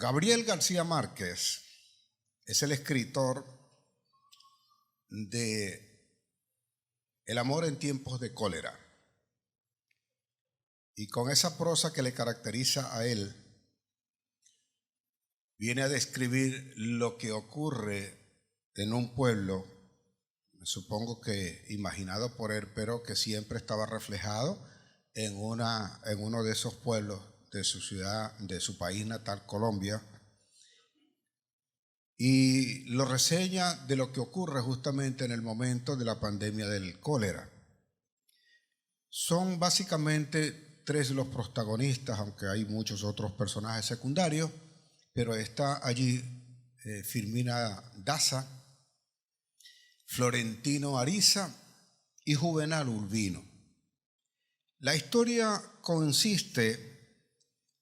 Gabriel García Márquez es el escritor de El amor en tiempos de cólera. Y con esa prosa que le caracteriza a él, viene a describir lo que ocurre en un pueblo, supongo que imaginado por él, pero que siempre estaba reflejado en uno de esos pueblos de su ciudad, de su país natal, Colombia, y lo reseña de lo que ocurre justamente en el momento de la pandemia del cólera. Son básicamente tres los protagonistas, aunque hay muchos otros personajes secundarios, pero está allí Firmina Daza, Florentino Ariza y Juvenal Urbino. La historia consiste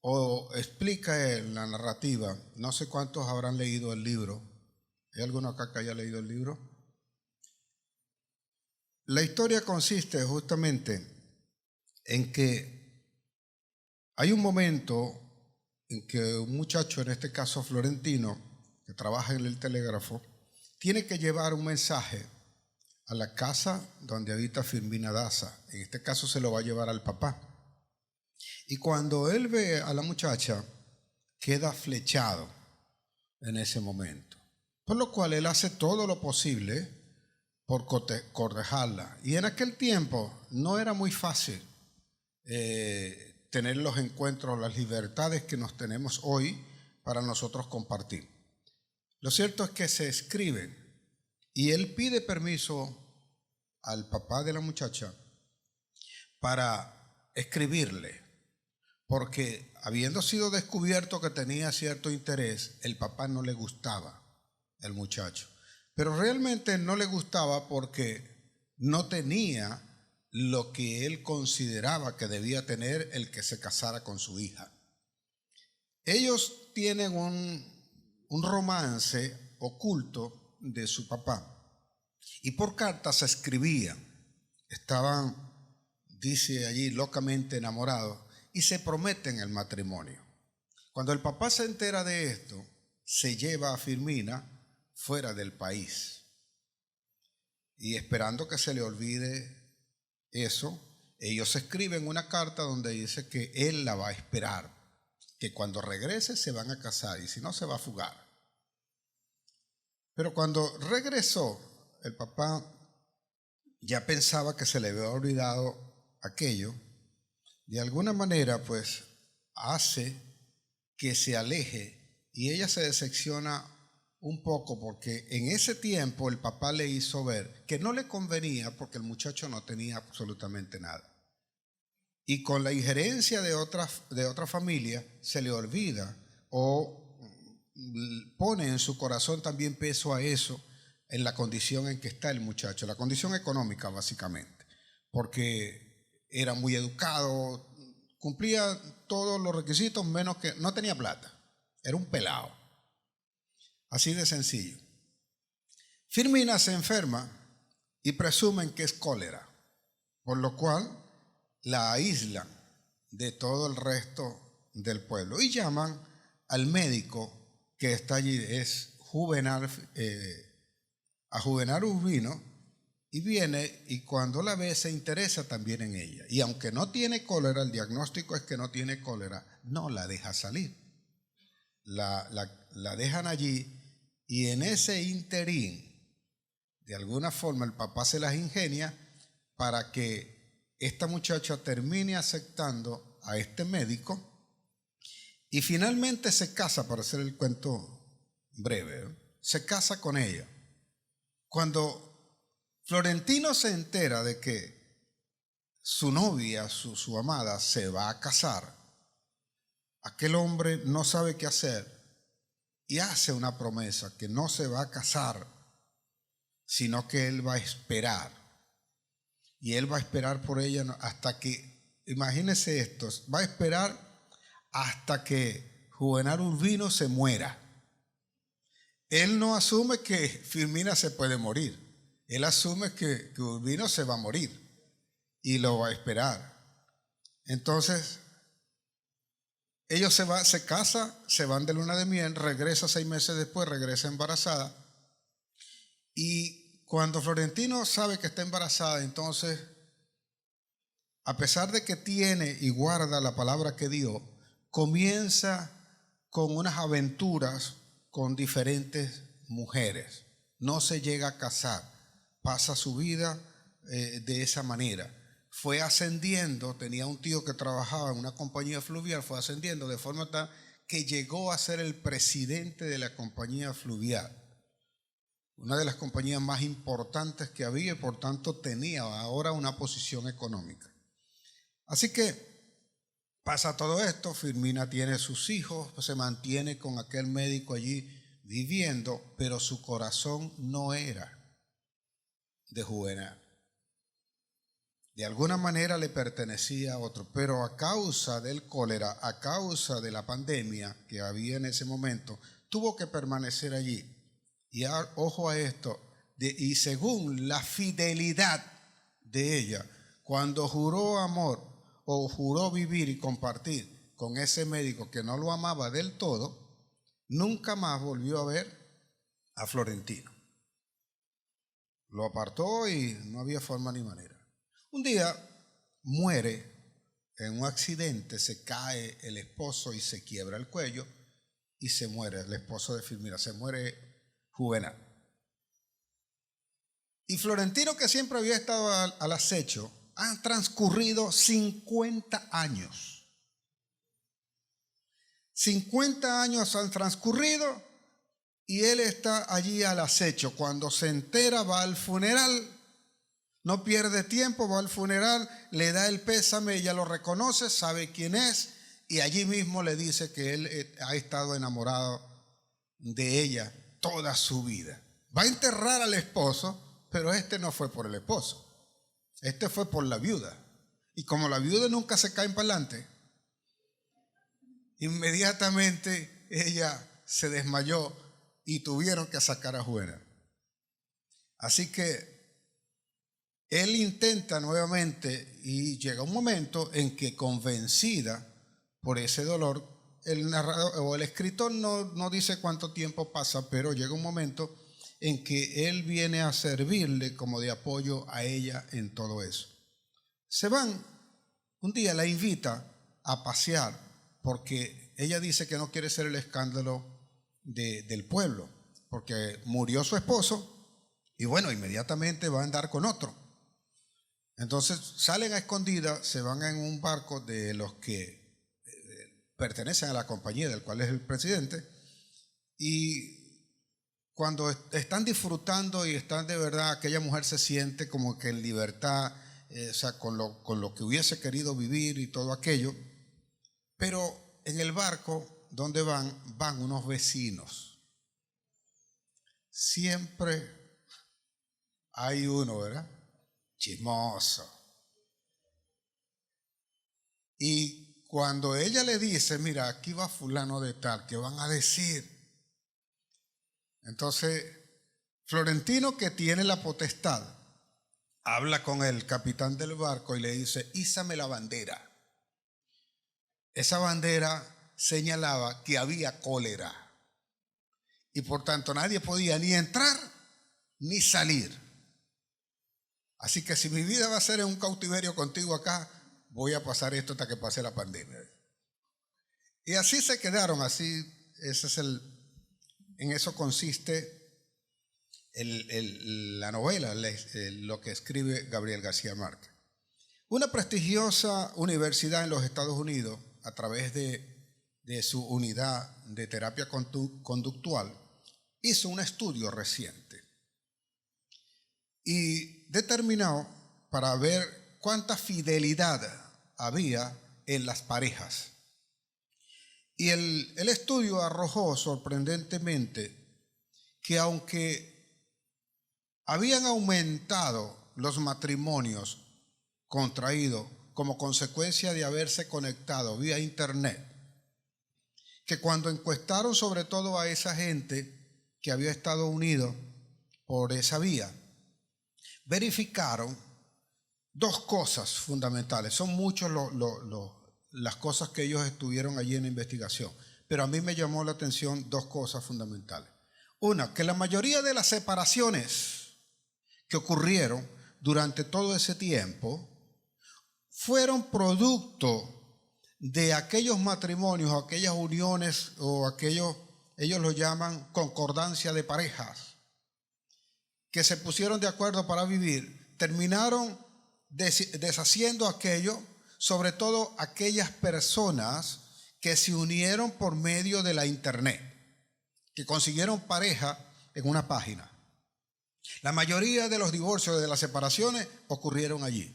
o explica en la narrativa, no sé cuántos habrán leído el libro. ¿Hay alguno acá que haya leído el libro? La historia consiste justamente en que hay un momento en que un muchacho, en este caso Florentino, que trabaja en el telégrafo, tiene que llevar un mensaje a la casa donde habita Firmina Daza. En este caso se lo va a llevar al papá. Y cuando él ve a la muchacha, queda flechado en ese momento. Por lo cual él hace todo lo posible por cortejarla. Y en aquel tiempo no era muy fácil tener los encuentros, las libertades que nos tenemos hoy para nosotros compartir. Lo cierto es que se escriben y él pide permiso al papá de la muchacha para escribirle, porque habiendo sido descubierto que tenía cierto interés, el papá no le gustaba el muchacho. Pero realmente no le gustaba porque no tenía lo que él consideraba que debía tener el que se casara con su hija. Ellos tienen un romance oculto de su papá y por cartas se escribían. Estaban, dice allí, locamente enamorados y se prometen el matrimonio. Cuando el papá se entera de esto, se lleva a Firmina fuera del país y esperando que se le olvide eso, ellos escriben una carta donde dice que él la va a esperar, que cuando regrese se van a casar y si no se va a fugar. Pero cuando regresó, el papá ya pensaba que se le había olvidado aquello. De alguna manera, pues, hace que se aleje y ella se decepciona un poco porque en ese tiempo el papá le hizo ver que no le convenía porque el muchacho no tenía absolutamente nada. Y con la injerencia de otra familia se le olvida o pone en su corazón también peso a eso en la condición en que está el muchacho, la condición económica básicamente, porque era muy educado, cumplía todos los requisitos menos que no tenía plata, era un pelado, así de sencillo. Firmina se enferma y presumen que es cólera, por lo cual la aíslan de todo el resto del pueblo y llaman al médico que está allí, es a Juvenal Urbino, y viene y cuando la ve se interesa también en ella. Y aunque no tiene cólera, el diagnóstico es que no tiene cólera, no la deja salir. La dejan allí y en ese interín, de alguna forma el papá se las ingenia para que esta muchacha termine aceptando a este médico y finalmente se casa, para hacer el cuento breve, se casa con ella. Cuando Florentino se entera de que su novia, su amada, se va a casar, aquel hombre no sabe qué hacer y hace una promesa que no se va a casar, sino que él va a esperar. Y él va a esperar por ella hasta que, imagínense esto, va a esperar hasta que Juvenal Urbino se muera. Él no asume que Firmina se puede morir. Él asume que Urbino se va a morir y lo va a esperar. Entonces, Ellos se casan, se van de luna de miel, regresa 6 meses después, regresa embarazada. Y cuando Florentino sabe que está embarazada, entonces, a pesar de que tiene y guarda la palabra que dio, comienza con unas aventuras con diferentes mujeres. No se llega a casar, pasa su vida de esa manera. Fue ascendiendo, tenía un tío que trabajaba en una compañía fluvial, fue ascendiendo de forma tal que llegó a ser el presidente de la compañía fluvial, una de las compañías más importantes que había y por tanto tenía ahora una posición económica. Así que pasa todo esto, Firmina tiene sus hijos, se mantiene con aquel médico allí viviendo, pero su corazón no era de Juvenal. De alguna manera le pertenecía a otro, pero a causa del cólera, a causa de la pandemia que había en ese momento, tuvo que permanecer allí. Y ojo a esto, y según la fidelidad de ella, cuando juró amor o juró vivir y compartir con ese médico que no lo amaba del todo, nunca más volvió a ver a Florentino. Lo apartó y no había forma ni manera. Un día muere en un accidente, se cae el esposo y se quiebra el cuello y se muere el esposo de Firmina, se muere Juvenal. Y Florentino, que siempre había estado al acecho, han transcurrido 50 años. 50 años han transcurrido y él está allí al acecho. Cuando se entera, va al funeral. No pierde tiempo, va al funeral, le da el pésame, ella lo reconoce, sabe quién es y allí mismo le dice que él ha estado enamorado de ella toda su vida. Va a enterrar al esposo, pero este no fue por el esposo, este fue por la viuda. Y como la viuda nunca se cae para adelante, inmediatamente ella se desmayó y tuvieron que sacar a Juvenal. Así que él intenta nuevamente y llega un momento en que, convencida por ese dolor, el narrador o el escritor no dice cuánto tiempo pasa, pero llega un momento en que él viene a servirle como de apoyo a ella en todo eso. Se van, un día la invita a pasear porque ella dice que no quiere ser el escándalo del pueblo, porque murió su esposo y bueno, inmediatamente va a andar con otro. Entonces salen a escondidas, se van en un barco de los que pertenecen a la compañía del cual es el presidente, y cuando están disfrutando y están de verdad, aquella mujer se siente como que en libertad, o sea, con lo que hubiese querido vivir y todo aquello, pero en el barco donde van unos vecinos. Siempre hay uno, ¿verdad? Chismoso. Y cuando ella le dice, mira, aquí va fulano de tal, ¿qué van a decir? Entonces, Florentino, que tiene la potestad, habla con el capitán del barco y le dice, ízame la bandera. Esa bandera señalaba que había cólera y por tanto nadie podía ni entrar ni salir. Así que si mi vida va a ser en un cautiverio contigo acá, voy a pasar esto hasta que pase la pandemia. Y así se quedaron, así, en eso consiste la novela, lo que escribe Gabriel García Márquez. Una prestigiosa universidad en los Estados Unidos, a través de su unidad de terapia conductual, hizo un estudio reciente y determinó para ver cuánta fidelidad había en las parejas. Y el estudio arrojó sorprendentemente que aunque habían aumentado los matrimonios contraídos como consecuencia de haberse conectado vía internet, que cuando encuestaron sobre todo a esa gente que había estado unido por esa vía, verificaron dos cosas fundamentales. Son muchos las cosas que ellos estuvieron allí en la investigación. Pero a mí me llamó la atención dos cosas fundamentales. Una, que la mayoría de las separaciones que ocurrieron durante todo ese tiempo fueron producto de aquellos matrimonios, aquellas uniones o aquellos, ellos lo llaman concordancia de parejas, que se pusieron de acuerdo para vivir, terminaron deshaciendo aquello, sobre todo aquellas personas que se unieron por medio de la internet, que consiguieron pareja en una página. La mayoría de los divorcios, de las separaciones, ocurrieron allí.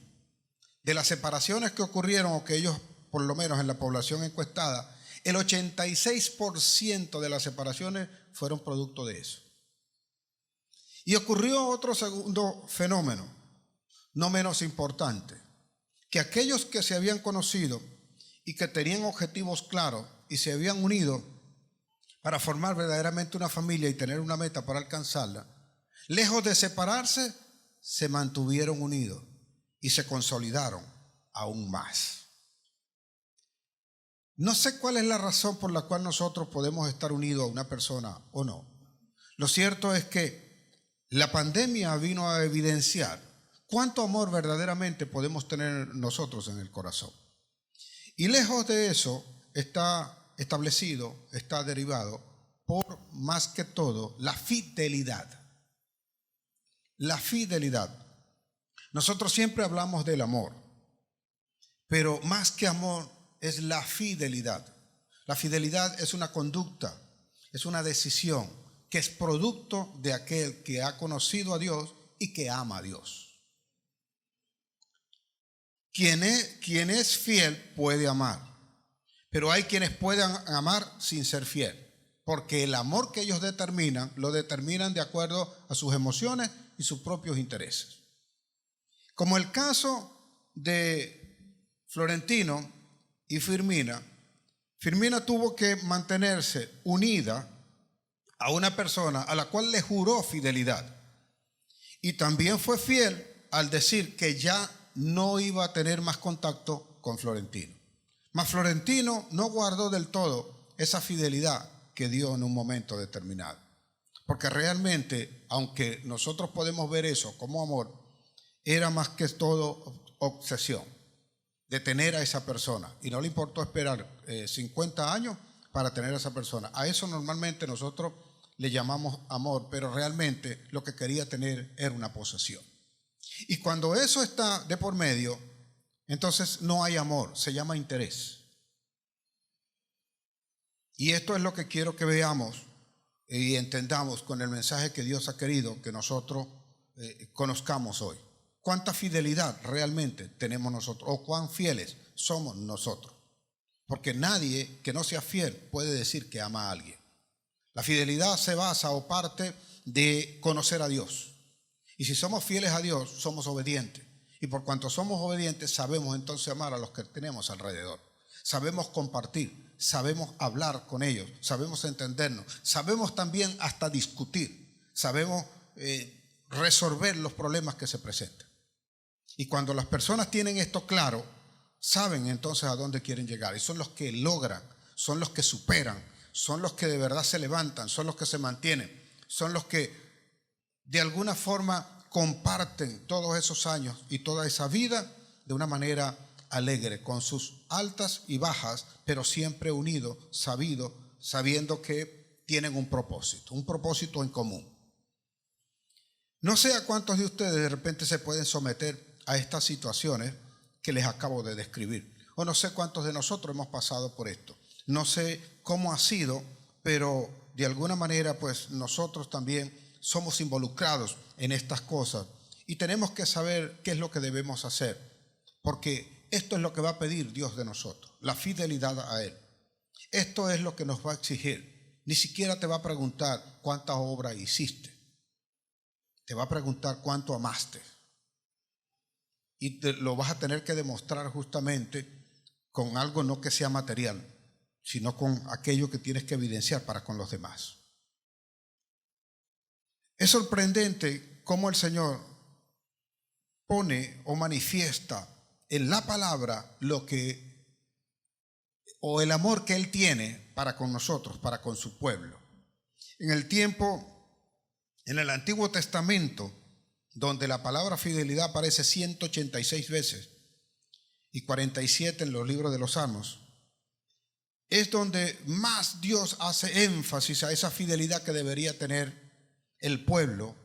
De las separaciones que ocurrieron, o que ellos, por lo menos en la población encuestada, el 86% de las separaciones fueron producto de eso. Y ocurrió otro segundo fenómeno, no menos importante, que aquellos que se habían conocido y que tenían objetivos claros y se habían unido para formar verdaderamente una familia y tener una meta para alcanzarla, lejos de separarse, se mantuvieron unidos y se consolidaron aún más. No sé cuál es la razón por la cual nosotros podemos estar unidos a una persona o no. Lo cierto es que la pandemia vino a evidenciar cuánto amor verdaderamente podemos tener nosotros en el corazón. Y lejos de eso está establecido, está derivado por más que todo la fidelidad. La fidelidad. Nosotros siempre hablamos del amor, pero más que amor es la fidelidad. La fidelidad es una conducta, es una decisión que es producto de aquel que ha conocido a Dios y que ama a Dios. Quien es fiel puede amar, pero hay quienes pueden amar sin ser fiel, porque el amor que ellos determinan, lo determinan de acuerdo a sus emociones y sus propios intereses. Como el caso de Florentino y Firmina. Firmina tuvo que mantenerse unida a una persona a la cual le juró fidelidad, y también fue fiel al decir que ya no iba a tener más contacto con Florentino. Mas Florentino no guardó del todo esa fidelidad que dio en un momento determinado. Porque realmente, aunque nosotros podemos ver eso como amor, era más que todo obsesión de tener a esa persona. Y no le importó esperar 50 años para tener a esa persona. A eso normalmente nosotros le llamamos amor, pero realmente lo que quería tener era una posesión. Y cuando eso está de por medio, entonces no hay amor, se llama interés. Y esto es lo que quiero que veamos y entendamos con el mensaje que Dios ha querido que nosotros conozcamos hoy. ¿Cuánta fidelidad realmente tenemos nosotros? ¿O cuán fieles somos nosotros? Porque nadie que no sea fiel puede decir que ama a alguien. La fidelidad se basa o parte de conocer a Dios. Y si somos fieles a Dios, somos obedientes. Y por cuanto somos obedientes, sabemos entonces amar a los que tenemos alrededor. Sabemos compartir, sabemos hablar con ellos, sabemos entendernos, sabemos también hasta discutir, sabemos resolver los problemas que se presentan. Y cuando las personas tienen esto claro, saben entonces a dónde quieren llegar. Y son los que logran, son los que superan, son los que de verdad se levantan, son los que se mantienen, son los que de alguna forma comparten todos esos años y toda esa vida de una manera alegre, con sus altas y bajas, pero siempre unidos, sabiendo que tienen un propósito en común. No sé a cuántos de ustedes de repente se pueden someter a estas situaciones que les acabo de describir, o no sé cuántos de nosotros hemos pasado por esto. No sé cómo ha sido, pero de alguna manera pues nosotros también somos involucrados en estas cosas y tenemos que saber qué es lo que debemos hacer, porque esto es lo que va a pedir Dios de nosotros, la fidelidad a Él. Esto es lo que nos va a exigir. Ni siquiera te va a preguntar cuánta obra hiciste, te va a preguntar cuánto amaste, y lo vas a tener que demostrar justamente con algo no que sea material, sino con aquello que tienes que evidenciar para con los demás. Es sorprendente cómo el Señor pone o manifiesta en la palabra lo que o el amor que Él tiene para con nosotros, para con su pueblo. En el Antiguo Testamento, donde la palabra fidelidad aparece 186 veces y 47 en los libros de los Salmos, es donde más Dios hace énfasis a esa fidelidad que debería tener el pueblo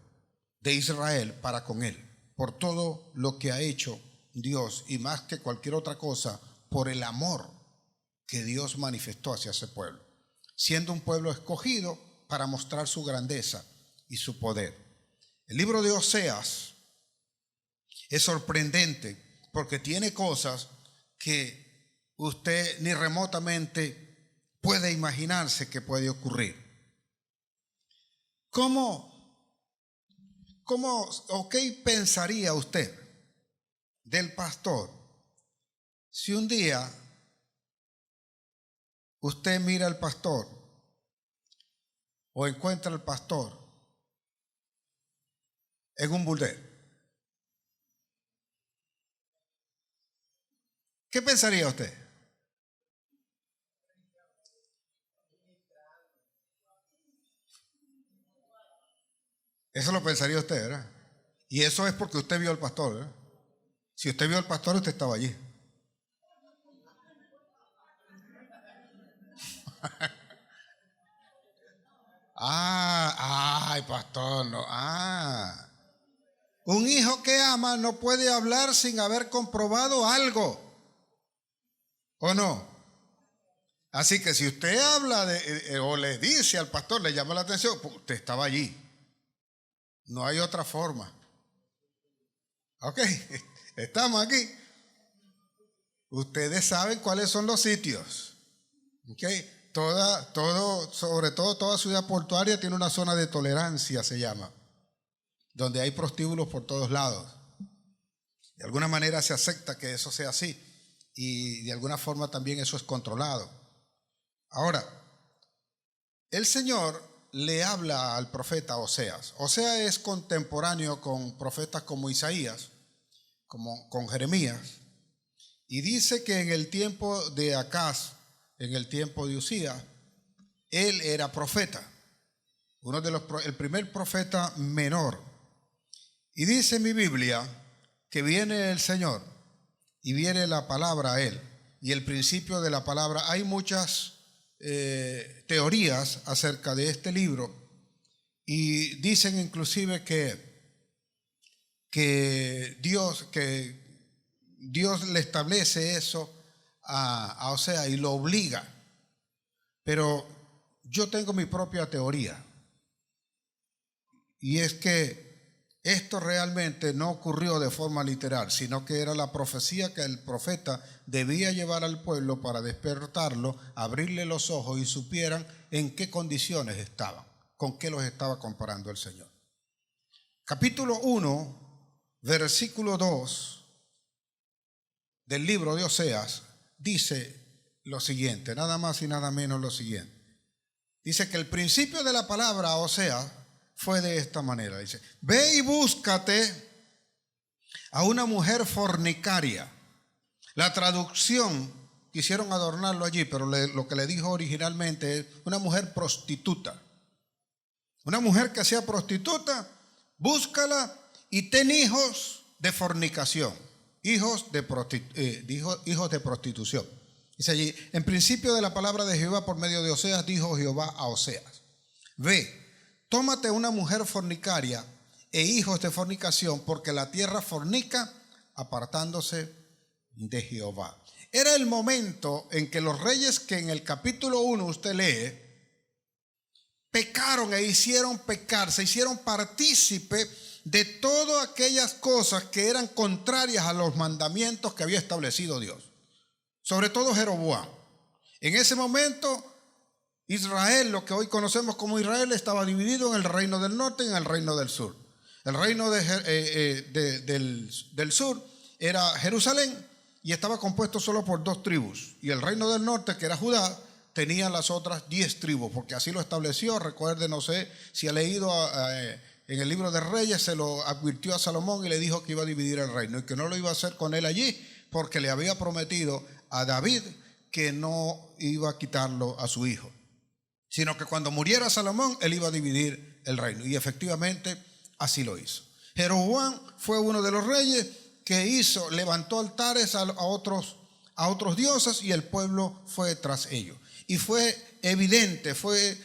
de Israel para con Él, por todo lo que ha hecho Dios y más que cualquier otra cosa, por el amor que Dios manifestó hacia ese pueblo, siendo un pueblo escogido para mostrar su grandeza y su poder. El libro de Oseas es sorprendente porque tiene cosas que usted ni remotamente puede imaginarse que puede ocurrir. ¿Qué pensaría usted del pastor si un día usted mira al pastor o encuentra al pastor en un burdel? ¿Qué pensaría usted? Eso lo pensaría usted, ¿verdad? Y eso es porque usted vio al pastor, ¿verdad? Si usted vio al pastor, usted estaba allí. Ay, pastor, no. Un hijo que ama no puede hablar sin haber comprobado algo, ¿o no? Así que si usted habla o le dice al pastor, le llama la atención, pues usted estaba allí. No hay otra forma. Ok, estamos aquí. Ustedes saben cuáles son los sitios. Ok, sobre todo toda ciudad portuaria tiene una zona de tolerancia, se llama, donde hay prostíbulos por todos lados. De alguna manera se acepta que eso sea así y de alguna forma también eso es controlado. Ahora, el Señor le habla al profeta Oseas. Oseas es contemporáneo con profetas como Isaías, como con Jeremías, y dice que en el tiempo de Acaz, en el tiempo de Usías, él era profeta, el primer profeta menor. Y dice mi Biblia que viene el Señor y viene la palabra a él. Y el principio de la palabra, hay muchas teorías acerca de este libro y dicen inclusive que Dios le establece eso a Oseas y lo obliga. Pero yo tengo mi propia teoría y es que esto realmente no ocurrió de forma literal, sino que era la profecía que el profeta debía llevar al pueblo para despertarlo, abrirle los ojos y supieran en qué condiciones estaban, con qué los estaba comparando el Señor. Capítulo 1, versículo 2 del libro de Oseas dice lo siguiente, nada más y nada menos lo siguiente. Dice que el principio de la palabra Oseas fue de esta manera. Dice, ve y búscate a una mujer fornicaria. La traducción, quisieron adornarlo allí, pero lo que le dijo originalmente es una mujer prostituta. Una mujer que sea prostituta, búscala y ten hijos de fornicación, hijos de prostitución. Dice allí, en principio de la palabra de Jehová por medio de Oseas, dijo Jehová a Oseas, ve, tómate una mujer fornicaria e hijos de fornicación, porque la tierra fornica apartándose de Jehová. Era el momento en que los reyes que en el capítulo 1 usted lee, pecaron e hicieron pecar, se hicieron partícipe de todas aquellas cosas que eran contrarias a los mandamientos que había establecido Dios. Sobre todo Jeroboam. En ese momento Israel, lo que hoy conocemos como Israel, estaba dividido en el reino del norte y en el reino del sur. El reino del sur era Jerusalén y estaba compuesto solo por 2 tribus. Y el reino del norte, que era Judá, tenía las otras 10 tribus, porque así lo estableció. Recuerde, no sé si ha leído en el libro de Reyes, se lo advirtió a Salomón y le dijo que iba a dividir el reino y que no lo iba a hacer con él allí, porque le había prometido a David que no iba a quitarlo a su hijo, sino que cuando muriera Salomón, él iba a dividir el reino. Y efectivamente así lo hizo. Jeroboam fue uno de los reyes que levantó altares a otros dioses, y el pueblo fue tras ellos. Y fue evidente, fue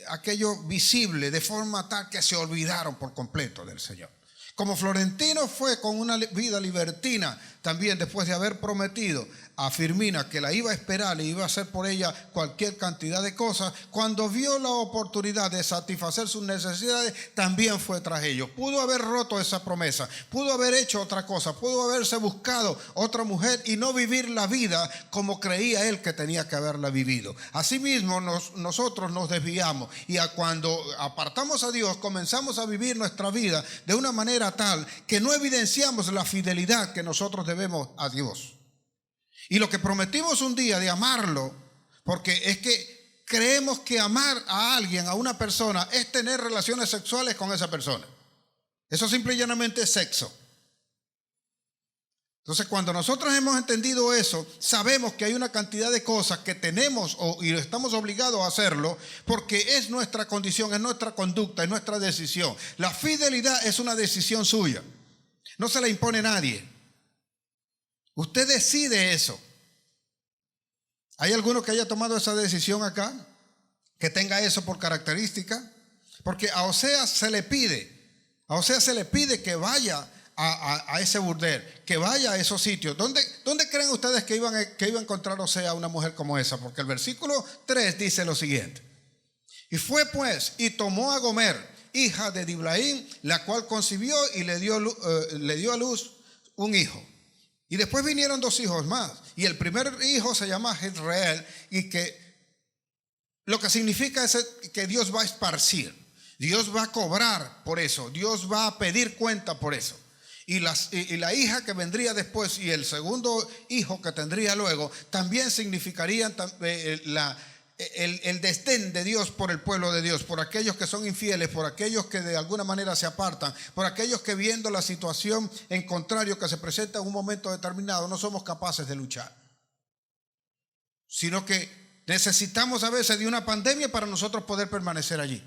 aquello visible, de forma tal que se olvidaron por completo del Señor. Como Florentino fue con una vida libertina, también después de haber prometido a Firmina que la iba a esperar y iba a hacer por ella cualquier cantidad de cosas, cuando vio la oportunidad de satisfacer sus necesidades, también fue tras ellos. Pudo haber roto esa promesa, pudo haber hecho otra cosa, pudo haberse buscado otra mujer y no vivir la vida como creía él que tenía que haberla vivido. Asimismo, nosotros nos desviamos, y cuando apartamos a Dios, comenzamos a vivir nuestra vida de una manera tal que no evidenciamos la fidelidad que nosotros debemos a Dios. Y lo que prometimos un día de amarlo, porque es que creemos que amar a alguien, a una persona, es tener relaciones sexuales con esa persona. Eso simple y llanamente es sexo. Entonces, cuando nosotros hemos entendido eso, sabemos que hay una cantidad de cosas que tenemos y estamos obligados a hacerlo, porque es nuestra condición, es nuestra conducta, es nuestra decisión. La fidelidad es una decisión suya. No se la impone nadie. Usted decide eso. ¿Hay alguno que haya tomado esa decisión acá? Que tenga eso por característica. Porque a Oseas se le pide que vaya a ese burdel, que vaya a esos sitios. ¿Dónde creen ustedes que iba a encontrar Oseas una mujer como esa? Porque el versículo 3 dice lo siguiente: y fue pues y tomó a Gomer, hija de Diblaim, la cual concibió y le dio a luz un hijo. Y después vinieron 2 hijos más. Y el primer hijo se llama Jezreel, y que lo que significa es que Dios va a esparcir. Dios va a cobrar por eso. Dios va a pedir cuenta por eso. Y la hija que vendría después y el segundo hijo que tendría luego también significarían el desdén de Dios por el pueblo de Dios, por aquellos que son infieles, por aquellos que de alguna manera se apartan, por aquellos que, viendo la situación en contrario que se presenta en un momento determinado, no somos capaces de luchar, sino que necesitamos a veces de una pandemia para nosotros poder permanecer allí,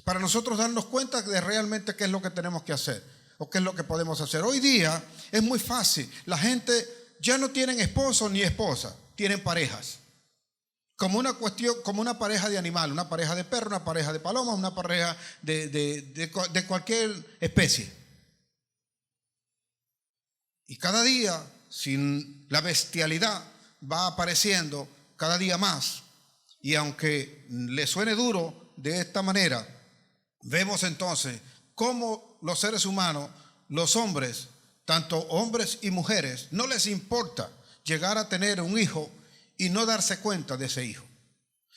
para nosotros darnos cuenta de realmente qué es lo que tenemos que hacer o qué es lo que podemos hacer. Hoy día es muy fácil. La gente ya no tienen esposo ni esposa, tienen parejas. Como una pareja de animal, una pareja de perro, una pareja de paloma, una pareja de cualquier especie. Y cada día, sin la bestialidad, va apareciendo cada día más. Y aunque le suene duro de esta manera, vemos entonces cómo los seres humanos, los hombres, tanto hombres y mujeres, no les importa llegar a tener un hijo y no darse cuenta de ese hijo.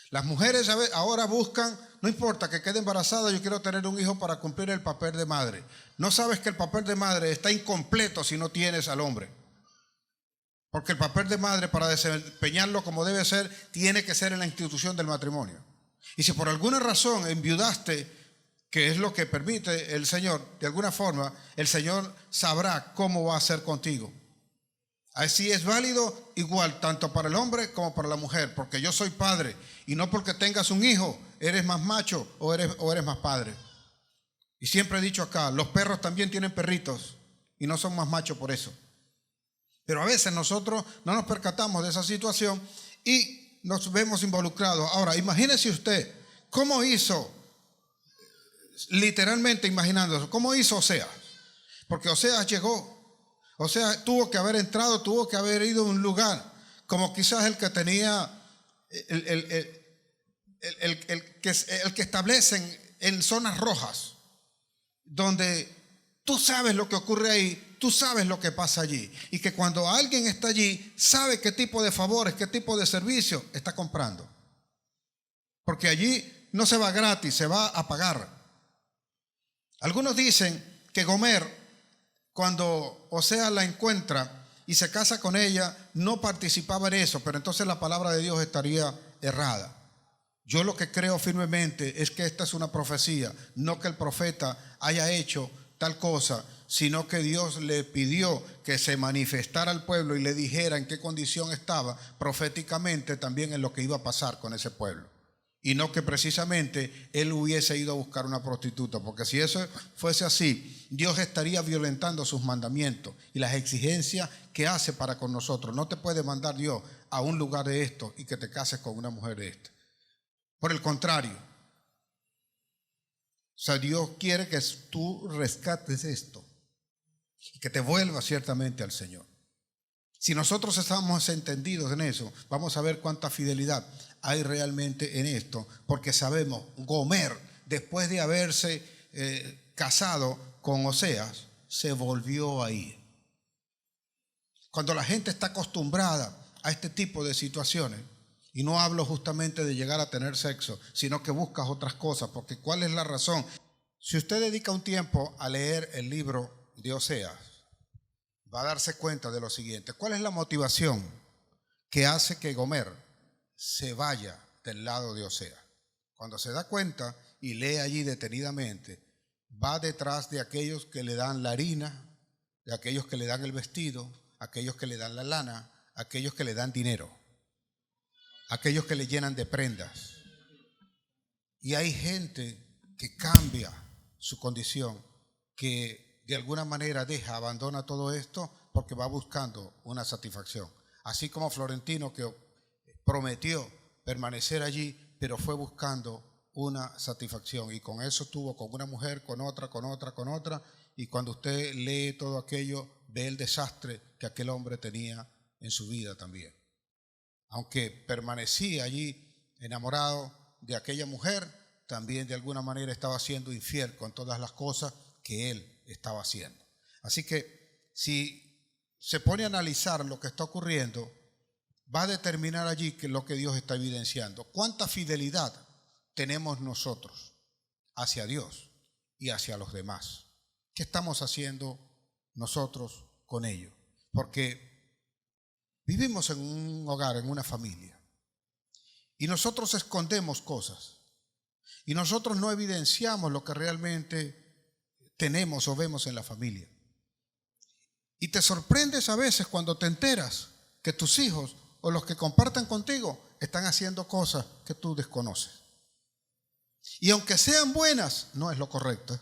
Las mujeres ahora buscan, no importa que quede embarazada, yo quiero tener un hijo para cumplir el papel de madre. No sabes que el papel de madre está incompleto si no tienes al hombre. Porque el papel de madre, para desempeñarlo como debe ser, tiene que ser en la institución del matrimonio. Y si por alguna razón enviudaste, que es lo que permite el Señor, de alguna forma, el Señor sabrá cómo va a hacer contigo. Así es válido igual tanto para el hombre como para la mujer, porque yo soy padre y no porque tengas un hijo eres más macho o eres más padre. Y siempre he dicho acá, los perros también tienen perritos y no son más machos por eso. Pero a veces nosotros no nos percatamos de esa situación y nos vemos involucrados. Ahora, imagínese usted cómo hizo, literalmente imaginándose, cómo hizo Oseas. Porque Oseas llegó. O sea, tuvo que haber entrado, tuvo que haber ido a un lugar, como quizás el que tenía, el que establecen en zonas rojas, donde tú sabes lo que ocurre ahí, tú sabes lo que pasa allí. Y que cuando alguien está allí, sabe qué tipo de favores, qué tipo de servicio está comprando. Porque allí no se va gratis, se va a pagar. Algunos dicen que Gomer, cuando Oseas la encuentra y se casa con ella, no participaba en eso, pero entonces la palabra de Dios estaría errada. Yo lo que creo firmemente es que esta es una profecía, no que el profeta haya hecho tal cosa, sino que Dios le pidió que se manifestara al pueblo y le dijera en qué condición estaba proféticamente también en lo que iba a pasar con ese pueblo. Y no que precisamente él hubiese ido a buscar una prostituta, porque si eso fuese así, Dios estaría violentando sus mandamientos y las exigencias que hace para con nosotros. No te puede mandar Dios a un lugar de esto y que te cases con una mujer de esta. Por el contrario, o sea, Dios quiere que tú rescates esto y que te vuelvas ciertamente al Señor. Si nosotros estamos entendidos en eso, vamos a ver cuánta fidelidad hay realmente en esto, porque sabemos, Gomer, después de haberse casado con Oseas, se volvió a ir. Cuando la gente está acostumbrada a este tipo de situaciones, y no hablo justamente de llegar a tener sexo, sino que buscas otras cosas, porque ¿cuál es la razón? Si usted dedica un tiempo a leer el libro de Oseas, va a darse cuenta de lo siguiente. ¿Cuál es la motivación que hace que Gomer se vaya del lado de Oseas? Cuando se da cuenta y lee allí detenidamente, va detrás de aquellos que le dan la harina, de aquellos que le dan el vestido, aquellos que le dan la lana, aquellos que le dan dinero, aquellos que le llenan de prendas. Y hay gente que cambia su condición, que de alguna manera abandona todo esto porque va buscando una satisfacción. Así como Florentino, que prometió permanecer allí, pero fue buscando una satisfacción, y con eso estuvo con una mujer, con otra, y cuando usted lee todo aquello, ve el desastre que aquel hombre tenía en su vida también. Aunque permanecía allí enamorado de aquella mujer, también de alguna manera estaba siendo infiel con todas las cosas que él estaba haciendo. Así que si se pone a analizar lo que está ocurriendo, va a determinar allí que lo que Dios está evidenciando. ¿Cuánta fidelidad tenemos nosotros hacia Dios y hacia los demás? ¿Qué estamos haciendo nosotros con ello? Porque vivimos en un hogar, en una familia, y nosotros escondemos cosas, y nosotros no evidenciamos lo que realmente tenemos o vemos en la familia. Y te sorprendes a veces cuando te enteras que tus hijos o los que compartan contigo están haciendo cosas que tú desconoces. Y aunque sean buenas, no es lo correcto.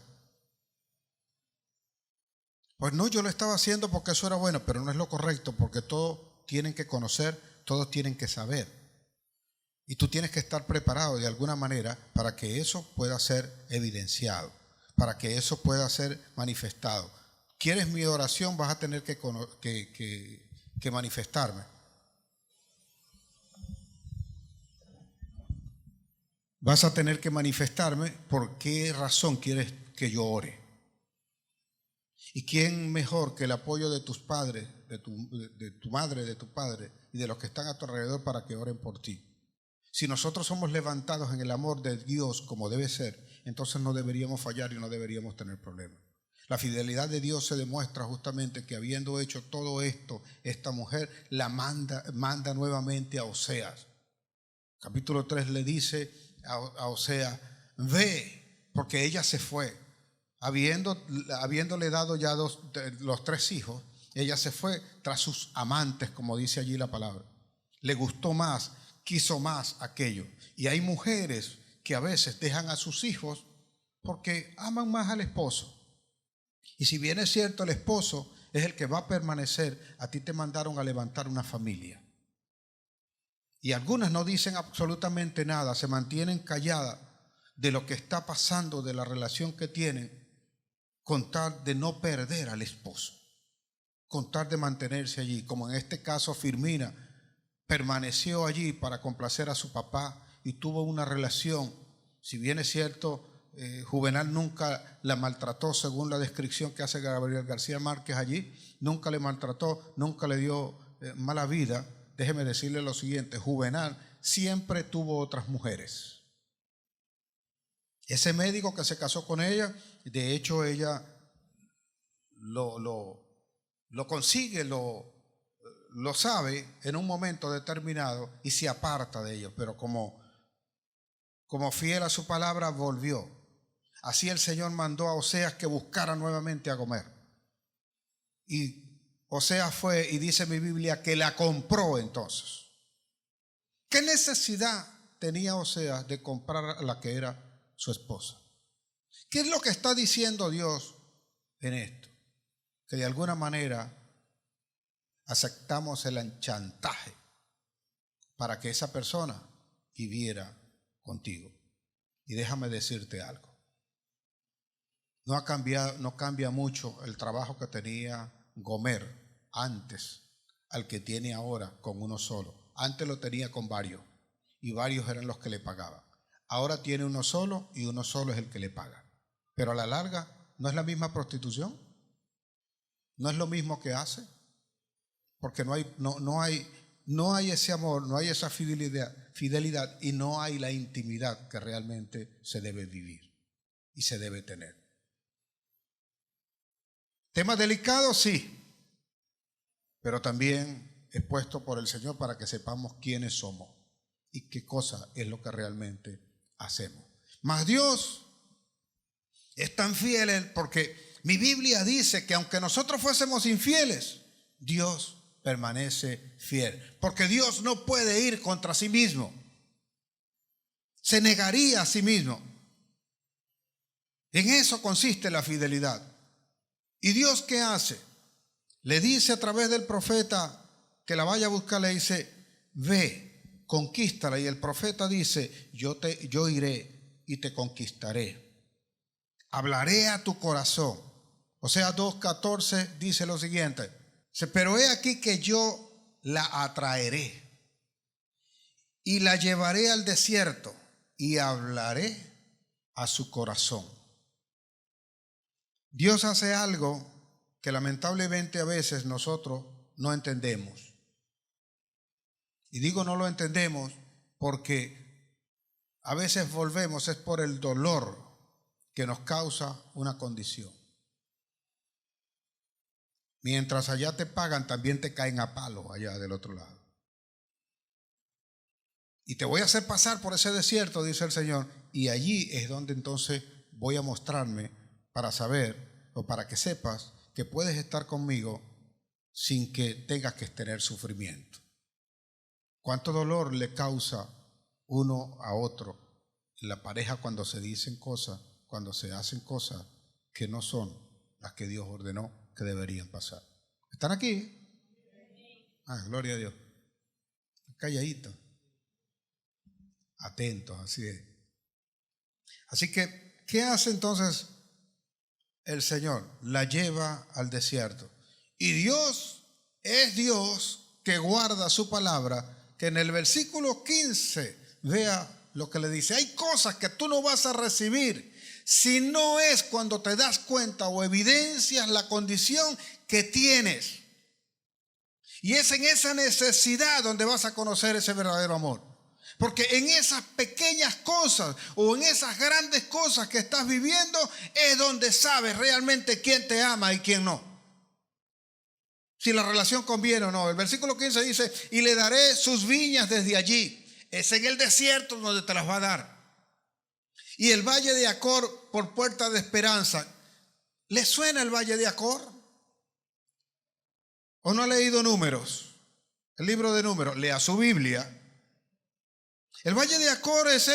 Pues no, yo lo estaba haciendo porque eso era bueno, pero no es lo correcto, porque todos tienen que conocer, todos tienen que saber. Y tú tienes que estar preparado de alguna manera para que eso pueda ser evidenciado, para que eso pueda ser manifestado. ¿Quieres mi oración? Vas a tener que manifestarme. Vas a tener que manifestarme por qué razón quieres que yo ore. ¿Y quién mejor que el apoyo de tus padres, de tu madre, de tu padre y de los que están a tu alrededor para que oren por ti? Si nosotros somos levantados en el amor de Dios como debe ser, entonces no deberíamos fallar y no deberíamos tener problemas. La fidelidad de Dios se demuestra justamente que habiendo hecho todo esto, esta mujer la manda nuevamente a Oseas. Capítulo 3 le dice a Oseas, ve, porque ella se fue. Habiéndole dado ya los 3 hijos, ella se fue tras sus amantes, como dice allí la palabra. Le gustó más, quiso más aquello. Y hay mujeres que a veces dejan a sus hijos porque aman más al esposo. Y si bien es cierto, el esposo es el que va a permanecer, a ti te mandaron a levantar una familia. Y algunas no dicen absolutamente nada, se mantienen calladas de lo que está pasando, de la relación que tienen, con tal de no perder al esposo, con tal de mantenerse allí. Como en este caso Firmina permaneció allí para complacer a su papá y tuvo una relación, si bien es cierto, Juvenal nunca la maltrató según la descripción que hace Gabriel García Márquez allí, nunca le maltrató, nunca le dio mala vida. Déjeme decirle lo siguiente, Juvenal siempre tuvo otras mujeres. Ese médico que se casó con ella, de hecho ella lo consigue, lo sabe en un momento determinado y se aparta de ellos, pero como fiel a su palabra volvió. Así el Señor mandó a Oseas que buscara nuevamente a Gomer. Y Oseas fue, y dice mi Biblia, que la compró entonces. ¿Qué necesidad tenía Oseas de comprar a la que era su esposa? ¿Qué es lo que está diciendo Dios en esto? Que de alguna manera aceptamos el chantaje para que esa persona viviera contigo. Y déjame decirte algo. No cambia mucho el trabajo que tenía Gomer antes al que tiene ahora con uno solo. Antes lo tenía con varios y varios eran los que le pagaban. Ahora tiene uno solo y uno solo es el que le paga. Pero a la larga, ¿no es la misma prostitución? ¿No es lo mismo que hace? Porque no hay ese amor, no hay esa fidelidad y no hay la intimidad que realmente se debe vivir y se debe tener. Tema delicado, sí, pero también expuesto por el Señor para que sepamos quiénes somos y qué cosa es lo que realmente hacemos. Mas Dios es tan fiel porque mi Biblia dice que aunque nosotros fuésemos infieles, Dios permanece fiel. Porque Dios no puede ir contra sí mismo. Se negaría a sí mismo. En eso consiste la fidelidad. ¿Y Dios qué hace? Le dice a través del profeta que la vaya a buscar, le dice, ve, conquístala. Y el profeta dice, yo iré y te conquistaré. Hablaré a tu corazón. Oseas 2:14 dice lo siguiente. Pero he aquí que yo la atraeré y la llevaré al desierto y hablaré a su corazón. Dios hace algo que lamentablemente a veces nosotros no entendemos. Y digo no lo entendemos porque a veces volvemos es por el dolor que nos causa una condición. Mientras allá te pagan, también te caen a palos allá del otro lado. Y te voy a hacer pasar por ese desierto, dice el Señor, y allí es donde entonces voy a mostrarme para saber o para que sepas que puedes estar conmigo sin que tengas que tener sufrimiento. ¿Cuánto dolor le causa uno a otro en la pareja cuando se dicen cosas, cuando se hacen cosas que no son las que Dios ordenó que deberían pasar? ¿Están aquí? Gloria a Dios. Calladitos, atentos, así es. Así que, ¿qué hace entonces el Señor? La lleva al desierto. Y Dios es Dios que guarda su palabra, que en el versículo 15, vea lo que le dice. Hay cosas que tú no vas a recibir si no es cuando te das cuenta o evidencias la condición que tienes. Y es en esa necesidad donde vas a conocer ese verdadero amor. Porque en esas pequeñas cosas o en esas grandes cosas que estás viviendo es donde sabes realmente quién te ama y quién no. Si la relación conviene o no. El versículo 15 dice, y le daré sus viñas desde allí. Es en el desierto donde te las va a dar. Y el valle de Acor por puerta de esperanza. ¿Le suena el valle de Acor? ¿O no ha leído Números? El libro de Números. Lea su Biblia. El valle de Acor es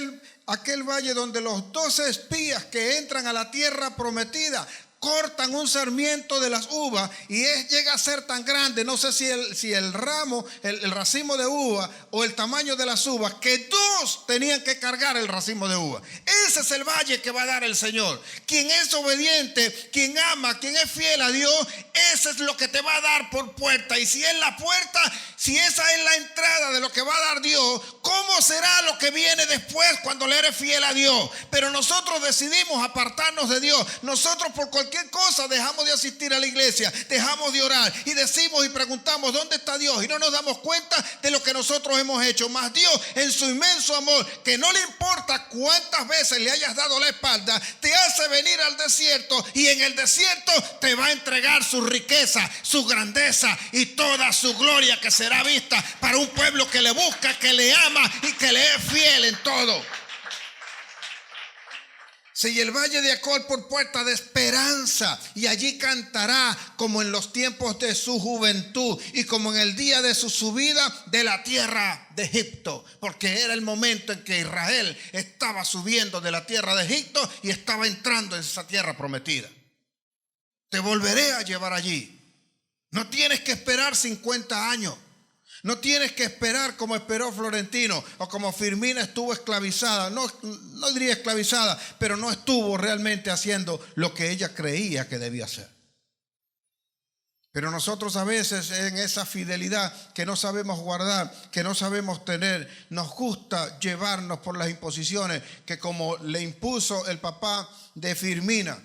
aquel valle donde los 12 espías que entran a la tierra prometida cortan un sarmiento de las uvas y llega a ser tan grande, no sé si el ramo, el racimo de uva o el tamaño de las uvas, que dos tenían que cargar el racimo de uva. Ese es el valle que va a dar el Señor. Quien es obediente, quien ama, quien es fiel a Dios, ese es lo que te va a dar por puerta. Y si es la puerta, si esa es la entrada de lo que va a dar Dios, ¿cómo será lo que viene después cuando le eres fiel a Dios? Pero nosotros decidimos apartarnos de Dios. Nosotros por cualquier cosa dejamos de asistir a la iglesia, dejamos de orar y decimos y preguntamos ¿dónde está Dios? Y no nos damos cuenta de lo que nosotros hemos hecho. Mas Dios, en su inmenso amor, que no le importa cuántas veces le hayas dado la espalda, te hace venir al desierto y en el desierto te va a entregar su riqueza, su grandeza y toda su gloria, que será vista para un pueblo que le busca, que le ama y que le es fiel en todo. Y el valle de Acor por puerta de esperanza, y allí cantará como en los tiempos de su juventud y como en el día de su subida de la tierra de Egipto, porque era el momento en que Israel estaba subiendo de la tierra de Egipto y estaba entrando en esa tierra prometida. Te volveré a llevar allí. No tienes que esperar 50 años. No tienes que esperar como esperó Florentino o como Firmina estuvo esclavizada. No diría esclavizada, pero no estuvo realmente haciendo lo que ella creía que debía hacer. Pero nosotros a veces en esa fidelidad que no sabemos guardar, que no sabemos tener, nos gusta llevarnos por las imposiciones que como le impuso el papá de Firmina,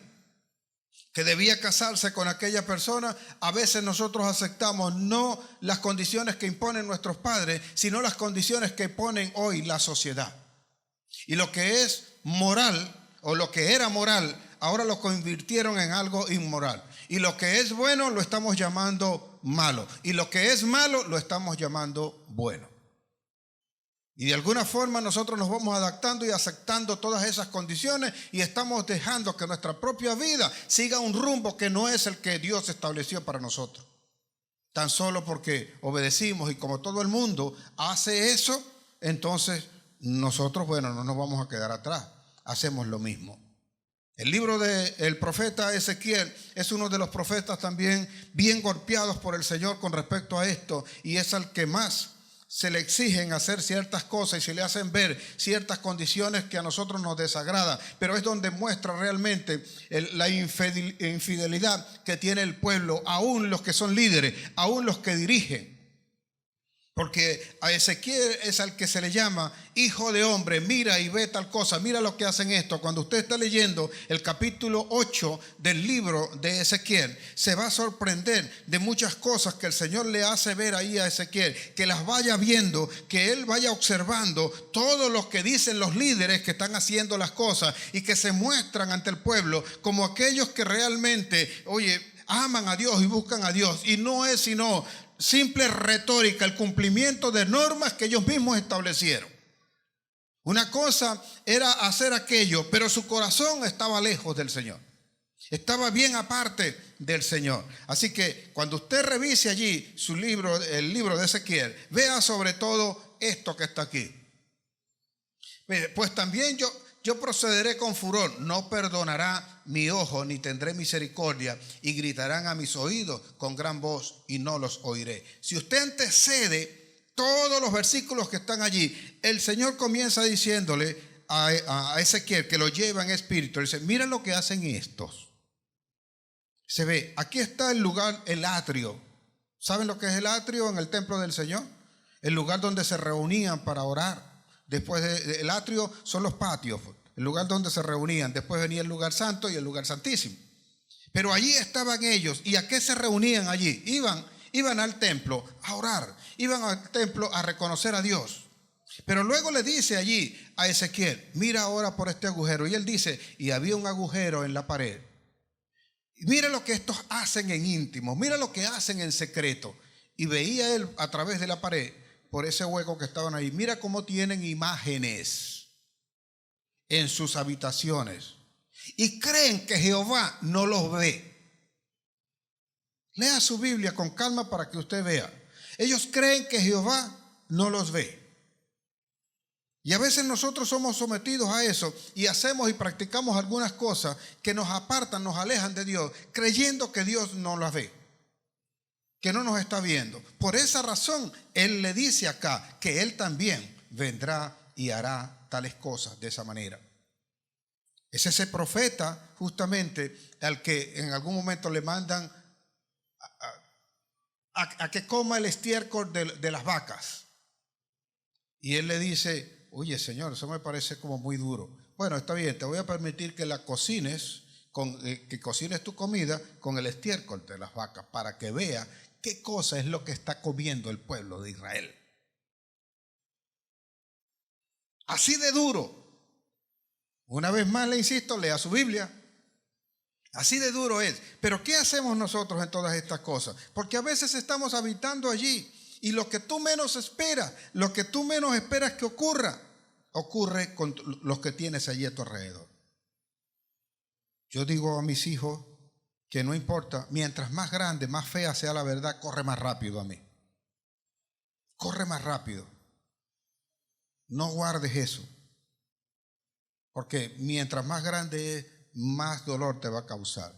que debía casarse con aquella persona, a veces nosotros aceptamos no las condiciones que imponen nuestros padres, sino las condiciones que ponen hoy la sociedad. Y lo que es moral, o lo que era moral, ahora lo convirtieron en algo inmoral. Y lo que es bueno lo estamos llamando malo. Y lo que es malo lo estamos llamando bueno. Y de alguna forma nosotros nos vamos adaptando y aceptando todas esas condiciones y estamos dejando que nuestra propia vida siga un rumbo que no es el que Dios estableció para nosotros. Tan solo porque obedecimos y como todo el mundo hace eso, entonces nosotros, bueno, no nos vamos a quedar atrás. Hacemos lo mismo. El libro del profeta Ezequiel es uno de los profetas también bien golpeados por el Señor con respecto a esto y es al que más se le exigen hacer ciertas cosas y se le hacen ver ciertas condiciones que a nosotros nos desagradan, pero es donde muestra realmente la infidelidad que tiene el pueblo, aún los que son líderes, aún los que dirigen. Porque a Ezequiel es al que se le llama hijo de hombre, mira y ve tal cosa, mira lo que hacen esto. Cuando usted está leyendo el capítulo 8 del libro de Ezequiel, se va a sorprender de muchas cosas que el Señor le hace ver ahí a Ezequiel, que las vaya viendo, que él vaya observando todo lo que dicen los líderes que están haciendo las cosas y que se muestran ante el pueblo como aquellos que realmente, aman a Dios y buscan a Dios. Y no es sino simple retórica, el cumplimiento de normas que ellos mismos establecieron. Una cosa era hacer aquello, pero su corazón estaba lejos del Señor. Estaba bien aparte del Señor. Así que cuando usted revise allí su libro, el libro de Ezequiel, vea sobre todo esto que está aquí. Pues también yo procederé con furor, no perdonará mi ojo, ni tendré misericordia, y gritarán a mis oídos con gran voz, y no los oiré. Si usted antecede todos los versículos que están allí, el Señor comienza diciéndole a Ezequiel, que lo lleva en espíritu, dice, mira lo que hacen estos. Se ve, aquí está el lugar, el atrio. ¿Saben lo que es el atrio en el templo del Señor? El lugar donde se reunían para orar. Después del atrio son los patios, el lugar donde se reunían. Después venía el lugar santo y el lugar santísimo. Pero allí estaban ellos. ¿Y a qué se reunían allí? Iban al templo a orar. Iban al templo a reconocer a Dios. Pero luego le dice allí a Ezequiel, mira ahora por este agujero. Y él dice, y había un agujero en la pared. Mira lo que estos hacen en íntimo. Mira lo que hacen en secreto. Y veía él a través de la pared, por ese hueco que estaban ahí, mira cómo tienen imágenes en sus habitaciones y creen que Jehová no los ve. Lea su Biblia con calma para que usted vea. Ellos creen que Jehová no los ve. Y a veces nosotros somos sometidos a eso y hacemos y practicamos algunas cosas que nos apartan, nos alejan de Dios, creyendo que Dios no las ve, que no nos está viendo. Por esa razón, Él le dice acá que Él también vendrá y hará tales cosas de esa manera. Es ese profeta justamente al que en algún momento le mandan a que coma el estiércol de las vacas. Y Él le dice, oye Señor, eso me parece como muy duro. Bueno, está bien, te voy a permitir que la cocines, que cocines tu comida con el estiércol de las vacas para que vea qué cosa es lo que está comiendo el pueblo de Israel. Así de duro. Una vez más le insisto, lea su Biblia. Así de duro es. Pero ¿qué hacemos nosotros en todas estas cosas? Porque a veces estamos habitando allí y lo que tú menos esperas, lo que tú menos esperas que ocurra, ocurre con los que tienes allí a tu alrededor. Yo digo a mis hijos que no importa, mientras más grande, más fea sea la verdad, corre más rápido a mí. Corre más rápido. No guardes eso. Porque mientras más grande es, más dolor te va a causar.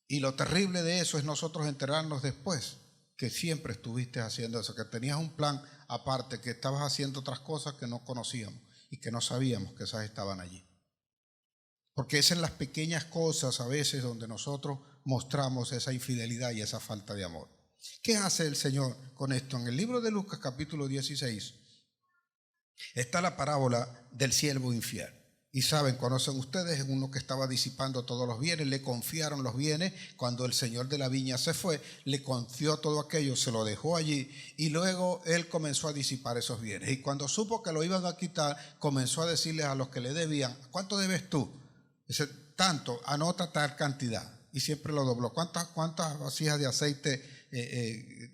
Y lo terrible de eso es nosotros enterarnos después que siempre estuviste haciendo eso, que tenías un plan aparte, que estabas haciendo otras cosas que no conocíamos y que no sabíamos que esas estaban allí. Porque es en las pequeñas cosas a veces donde nosotros mostramos esa infidelidad y esa falta de amor. ¿Qué hace el Señor con esto? En el libro de Lucas capítulo 16 está la parábola del siervo infiel. Y saben, conocen ustedes, uno que estaba disipando todos los bienes, le confiaron los bienes. Cuando el señor de la viña se fue, le confió todo aquello, se lo dejó allí y luego él comenzó a disipar esos bienes. Y cuando supo que lo iban a quitar, comenzó a decirles a los que le debían: ¿cuánto debes tú? Dice: tanto, anota tal cantidad. Y siempre lo dobló. ¿Cuántas vasijas de aceite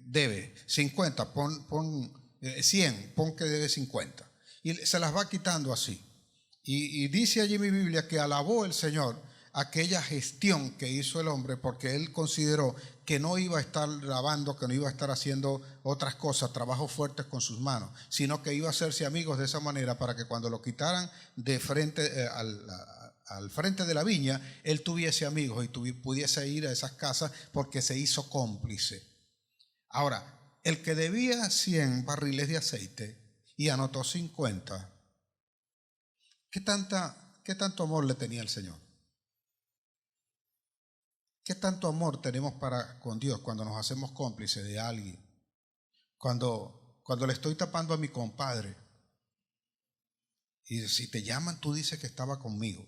debe? 50, pon 100, pon que debe 50. Y se las va quitando así. Y dice allí mi Biblia que alabó el Señor aquella gestión que hizo el hombre, porque él consideró que no iba a estar lavando, que no iba a estar haciendo otras cosas, trabajos fuertes con sus manos, sino que iba a hacerse amigos de esa manera para que cuando lo quitaran de frente al frente de la viña, él tuviese amigos y pudiese ir a esas casas, porque se hizo cómplice. Ahora, el que debía 100 barriles de aceite y anotó 50, ¿qué tanto amor le tenía el Señor? ¿Qué tanto amor tenemos para con Dios cuando nos hacemos cómplices de alguien? Cuando le estoy tapando a mi compadre y si te llaman tú dices que estaba conmigo.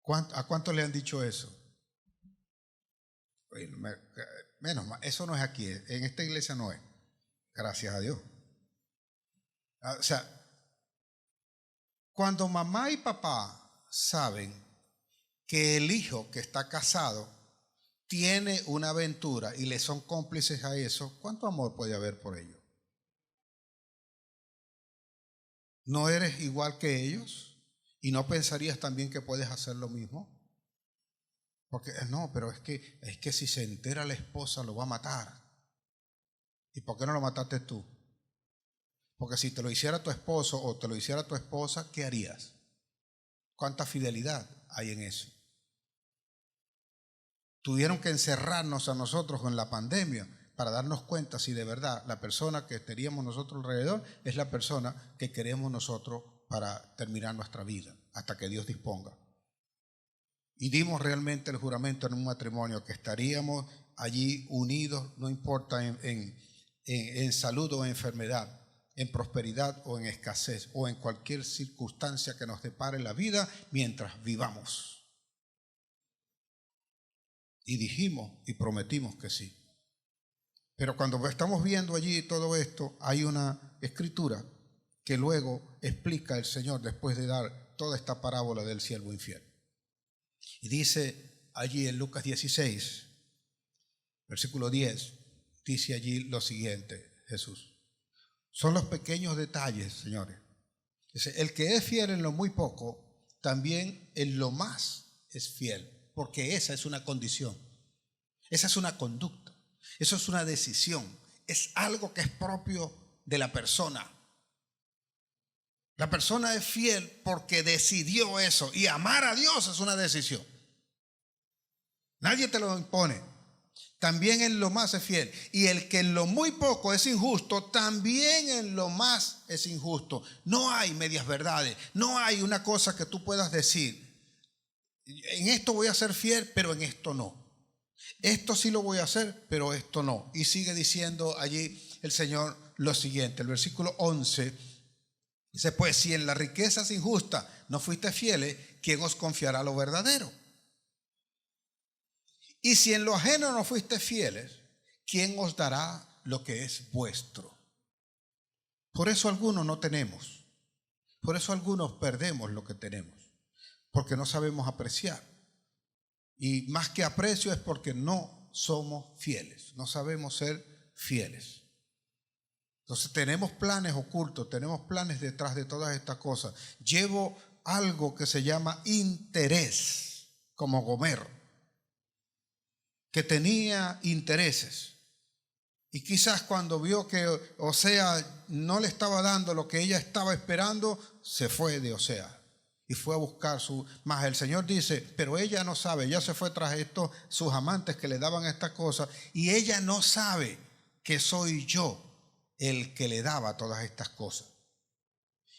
¿A cuántos le han dicho eso? Menos mal, eso no es aquí, en esta iglesia no es, gracias a Dios. O sea, cuando mamá y papá saben que el hijo que está casado tiene una aventura y le son cómplices a eso, ¿cuánto amor puede haber por ellos? ¿No eres igual que ellos? ¿Y no pensarías también que puedes hacer lo mismo? Porque no, pero es que si se entera la esposa lo va a matar. ¿Y por qué no lo mataste tú? Porque si te lo hiciera tu esposo o te lo hiciera tu esposa, ¿qué harías? ¿Cuánta fidelidad hay en eso? Tuvieron que encerrarnos a nosotros en la pandemia para darnos cuenta si de verdad la persona que teníamos nosotros alrededor es la persona que queremos nosotros para terminar nuestra vida, hasta que Dios disponga. Y dimos realmente el juramento en un matrimonio que estaríamos allí unidos, no importa en salud o enfermedad, en prosperidad o en escasez, o en cualquier circunstancia que nos depare la vida mientras vivamos. Y dijimos y prometimos que sí. Pero cuando estamos viendo allí todo esto, hay una escritura que luego explica el Señor después de dar toda esta parábola del siervo infiel. Y dice allí en Lucas 16, versículo 10, dice allí lo siguiente, Jesús: son los pequeños detalles, señores. Dice: el que es fiel en lo muy poco, también en lo más es fiel, porque esa es una condición, esa es una conducta, eso es una decisión, es algo que es propio de la persona. La persona es fiel porque decidió eso, y amar a Dios es una decisión. Nadie te lo impone. También en lo más es fiel. Y el que en lo muy poco es injusto, también en lo más es injusto. No hay medias verdades. No hay una cosa que tú puedas decir: en esto voy a ser fiel, pero en esto no. Esto sí lo voy a hacer, pero esto no. Y sigue diciendo allí el Señor lo siguiente. El versículo 11 dice: pues si en la riqueza es injusta no fuiste fieles, ¿quién os confiará lo verdadero? Y si en lo ajeno no fuiste fieles, ¿quién os dará lo que es vuestro? Por eso algunos no tenemos. Por eso algunos perdemos lo que tenemos. Porque no sabemos apreciar. Y más que aprecio es porque no somos fieles. No sabemos ser fieles. Entonces tenemos planes ocultos, tenemos planes detrás de todas estas cosas. Llevo algo que se llama interés, como Gomer, que tenía intereses. Y quizás cuando vio que Osea no le estaba dando lo que ella estaba esperando, se fue de Osea y fue a buscar más el Señor dice, pero ella no sabe, ella se fue tras estos, sus amantes que le daban estas cosas, y ella no sabe que soy yo el que le daba todas estas cosas.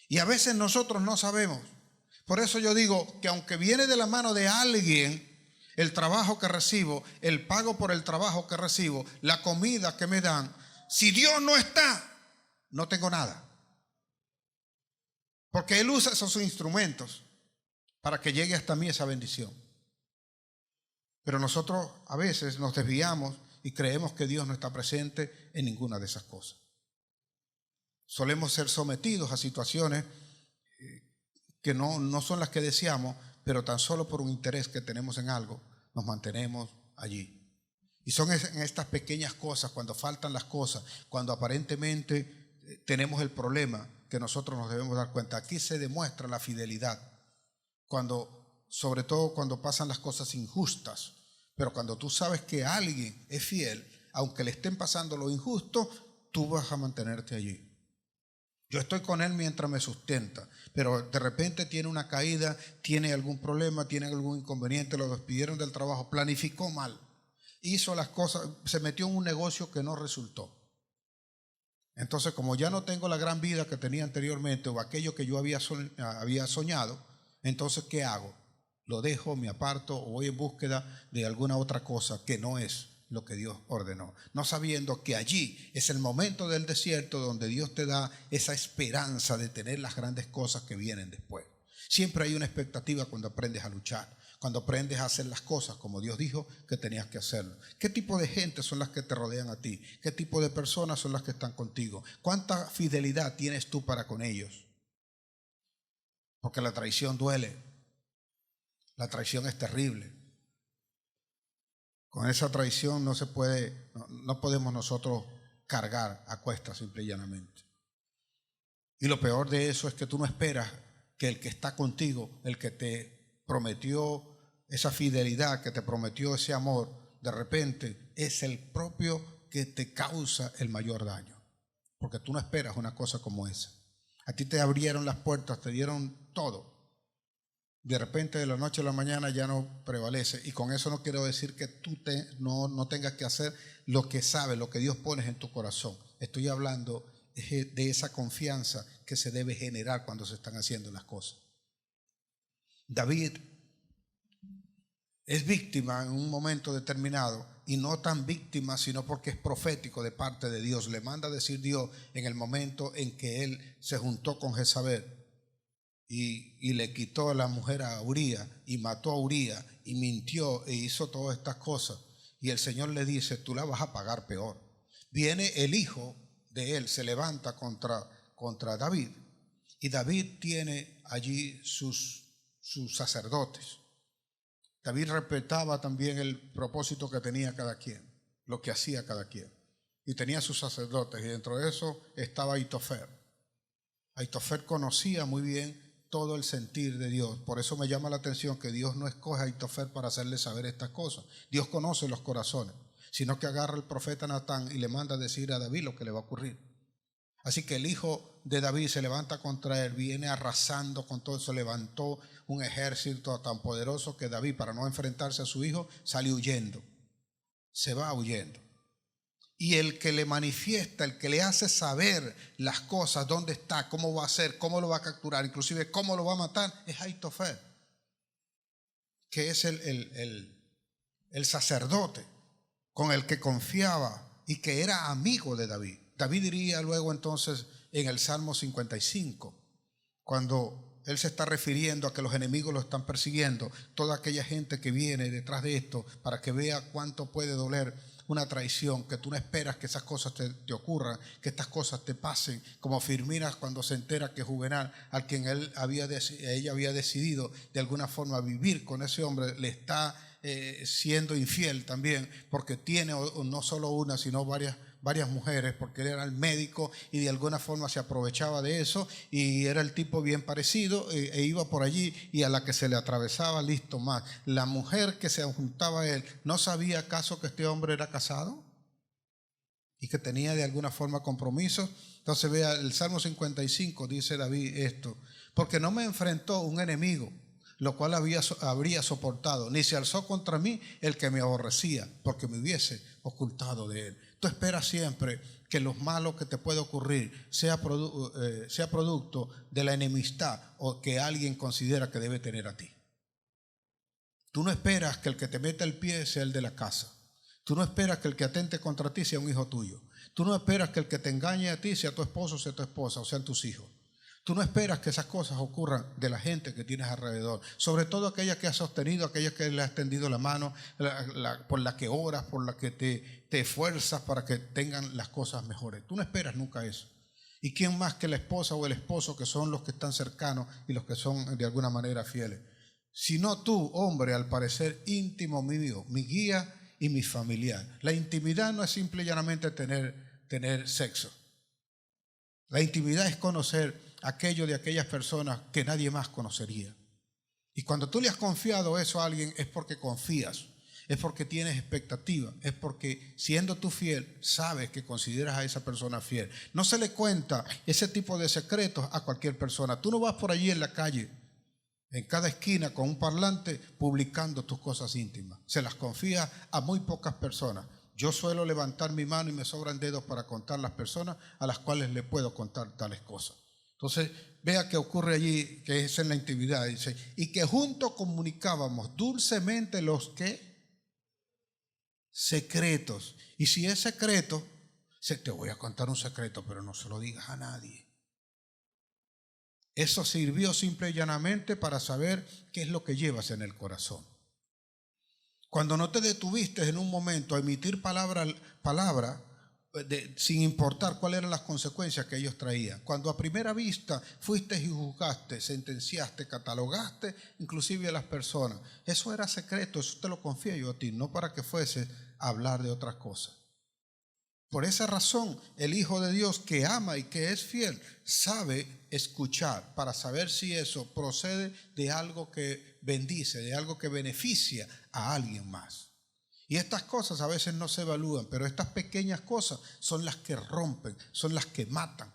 Y a veces nosotros no sabemos. Por eso yo digo que aunque viene de la mano de alguien, el trabajo que recibo, el pago por el trabajo que recibo, la comida que me dan, si Dios no está, no tengo nada. Porque Él usa esos instrumentos para que llegue hasta mí esa bendición. Pero nosotros a veces nos desviamos y creemos que Dios no está presente en ninguna de esas cosas. Solemos ser sometidos a situaciones que no son las que deseamos, pero tan solo por un interés que tenemos en algo, nos mantenemos allí. Y son en estas pequeñas cosas, cuando faltan las cosas, cuando aparentemente tenemos el problema, que nosotros nos debemos dar cuenta. Aquí se demuestra la fidelidad, sobre todo cuando pasan las cosas injustas. Pero cuando tú sabes que alguien es fiel, aunque le estén pasando lo injusto, tú vas a mantenerte allí. Yo estoy con él mientras me sustenta, pero de repente tiene una caída, tiene algún problema, tiene algún inconveniente, lo despidieron del trabajo, planificó mal, hizo las cosas, se metió en un negocio que no resultó. Entonces, como ya no tengo la gran vida que tenía anteriormente o aquello que yo había soñado, entonces, ¿qué hago? Lo dejo, me aparto o voy en búsqueda de alguna otra cosa que no es lo que Dios ordenó, no sabiendo que allí es el momento del desierto donde Dios te da esa esperanza de tener las grandes cosas que vienen después. Siempre hay una expectativa cuando aprendes a luchar, cuando aprendes a hacer las cosas como Dios dijo que tenías que hacerlo. ¿Qué tipo de gente son las que te rodean a ti? ¿Qué tipo de personas son las que están contigo? ¿Cuánta fidelidad tienes tú para con ellos? Porque la traición duele, la traición es terrible. Con esa traición no podemos nosotros cargar a cuestas simple y llanamente. Y lo peor de eso es que tú no esperas que el que está contigo, el que te prometió esa fidelidad, que te prometió ese amor, de repente es el propio que te causa el mayor daño. Porque tú no esperas una cosa como esa. A ti te abrieron las puertas, te dieron todo. De repente de la noche a la mañana ya no prevalece. Y con eso no quiero decir que tú no tengas que hacer lo que sabes, lo que Dios pone en tu corazón. Estoy hablando de esa confianza que se debe generar cuando se están haciendo las cosas. David es víctima en un momento determinado, y no tan víctima sino porque es profético de parte de Dios. Le manda a decir Dios en el momento en que él se juntó con Jezabel y le quitó a la mujer a Uría y mató a Uría y mintió e hizo todas estas cosas, y el Señor le dice: tú la vas a pagar peor. Viene el hijo de él, se levanta contra David, y David tiene allí sus sacerdotes. David respetaba también el propósito que tenía cada quien, lo que hacía cada quien, y tenía sus sacerdotes, y dentro de eso estaba Ahitofel. Ahitofel conocía muy bien todo el sentir de Dios. Por eso me llama la atención que Dios no escoge a Ahitofel para hacerle saber estas cosas. Dios conoce los corazones, sino que agarra al profeta Natán y le manda a decir a David lo que le va a ocurrir. Así que el hijo de David se levanta contra él, viene arrasando con todo eso, levantó un ejército tan poderoso que David, para no enfrentarse a su hijo, sale huyendo, se va huyendo. Y el que le manifiesta, el que le hace saber las cosas, dónde está, cómo va a hacer, cómo lo va a capturar, inclusive cómo lo va a matar, es Ahitofel, que es el sacerdote con el que confiaba y que era amigo de David. David diría luego entonces en el Salmo 55, cuando él se está refiriendo a que los enemigos lo están persiguiendo, toda aquella gente que viene detrás de esto, para que vea cuánto puede doler una traición, que tú no esperas que esas cosas te ocurran, que estas cosas te pasen, como Firmina cuando se entera que Juvenal, al quien ella había decidido de alguna forma vivir con ese hombre, le está siendo infiel también, porque tiene no solo una, sino varias varias mujeres porque él era el médico y de alguna forma se aprovechaba de eso y era el tipo bien parecido e iba por allí y a la que se le atravesaba, listo más. La mujer que se juntaba a él, ¿no sabía acaso que este hombre era casado y que tenía de alguna forma compromisos? Entonces vea, el Salmo 55 dice David esto: porque no me enfrentó un enemigo, lo cual habría soportado, ni se alzó contra mí el que me aborrecía, porque me hubiese ocultado de él. Tú esperas siempre que lo malo que te puede ocurrir sea producto de la enemistad o que alguien considera que debe tener a ti. Tú no esperas que el que te meta el pie sea el de la casa. Tú no esperas que el que atente contra ti sea un hijo tuyo. Tú no esperas que el que te engañe a ti sea tu esposo, sea tu esposa o sean tus hijos. Tú no esperas que esas cosas ocurran de la gente que tienes alrededor, sobre todo aquellas que has sostenido, aquellas que le has tendido la mano, por la que oras, por la que te esfuerzas para que tengan las cosas mejores. Tú no esperas nunca eso. ¿Y quién más que la esposa o el esposo, que son los que están cercanos y los que son de alguna manera fieles? Sino tú, hombre, al parecer íntimo mío, mi guía y mi familiar. La intimidad no es simple y llanamente tener sexo. La intimidad es conocer aquello de aquellas personas que nadie más conocería. Y cuando tú le has confiado eso a alguien es porque confías, es porque tienes expectativa, es porque siendo tú fiel, sabes que consideras a esa persona fiel. No se le cuenta ese tipo de secretos a cualquier persona. Tú no vas por allí en la calle, en cada esquina con un parlante publicando tus cosas íntimas. Se las confía a muy pocas personas. Yo suelo levantar mi mano y me sobran dedos para contar las personas a las cuales le puedo contar tales cosas. Entonces, vea que ocurre allí, que es en la intimidad, dice, y que juntos comunicábamos dulcemente los que secretos. Y si es secreto, te voy a contar un secreto, pero no se lo digas a nadie. Eso sirvió simple y llanamente para saber qué es lo que llevas en el corazón. Cuando no te detuviste en un momento a emitir palabra sin importar cuáles eran las consecuencias que ellos traían. Cuando a primera vista fuiste y juzgaste, sentenciaste, catalogaste inclusive a las personas. Eso era secreto, eso te lo confío yo a ti, no para que fueses a hablar de otras cosas. Por esa razón, el Hijo de Dios que ama y que es fiel sabe escuchar para saber si eso procede de algo que bendice, de algo que beneficia a alguien más. Y estas cosas a veces no se evalúan, pero estas pequeñas cosas son las que rompen, son las que matan.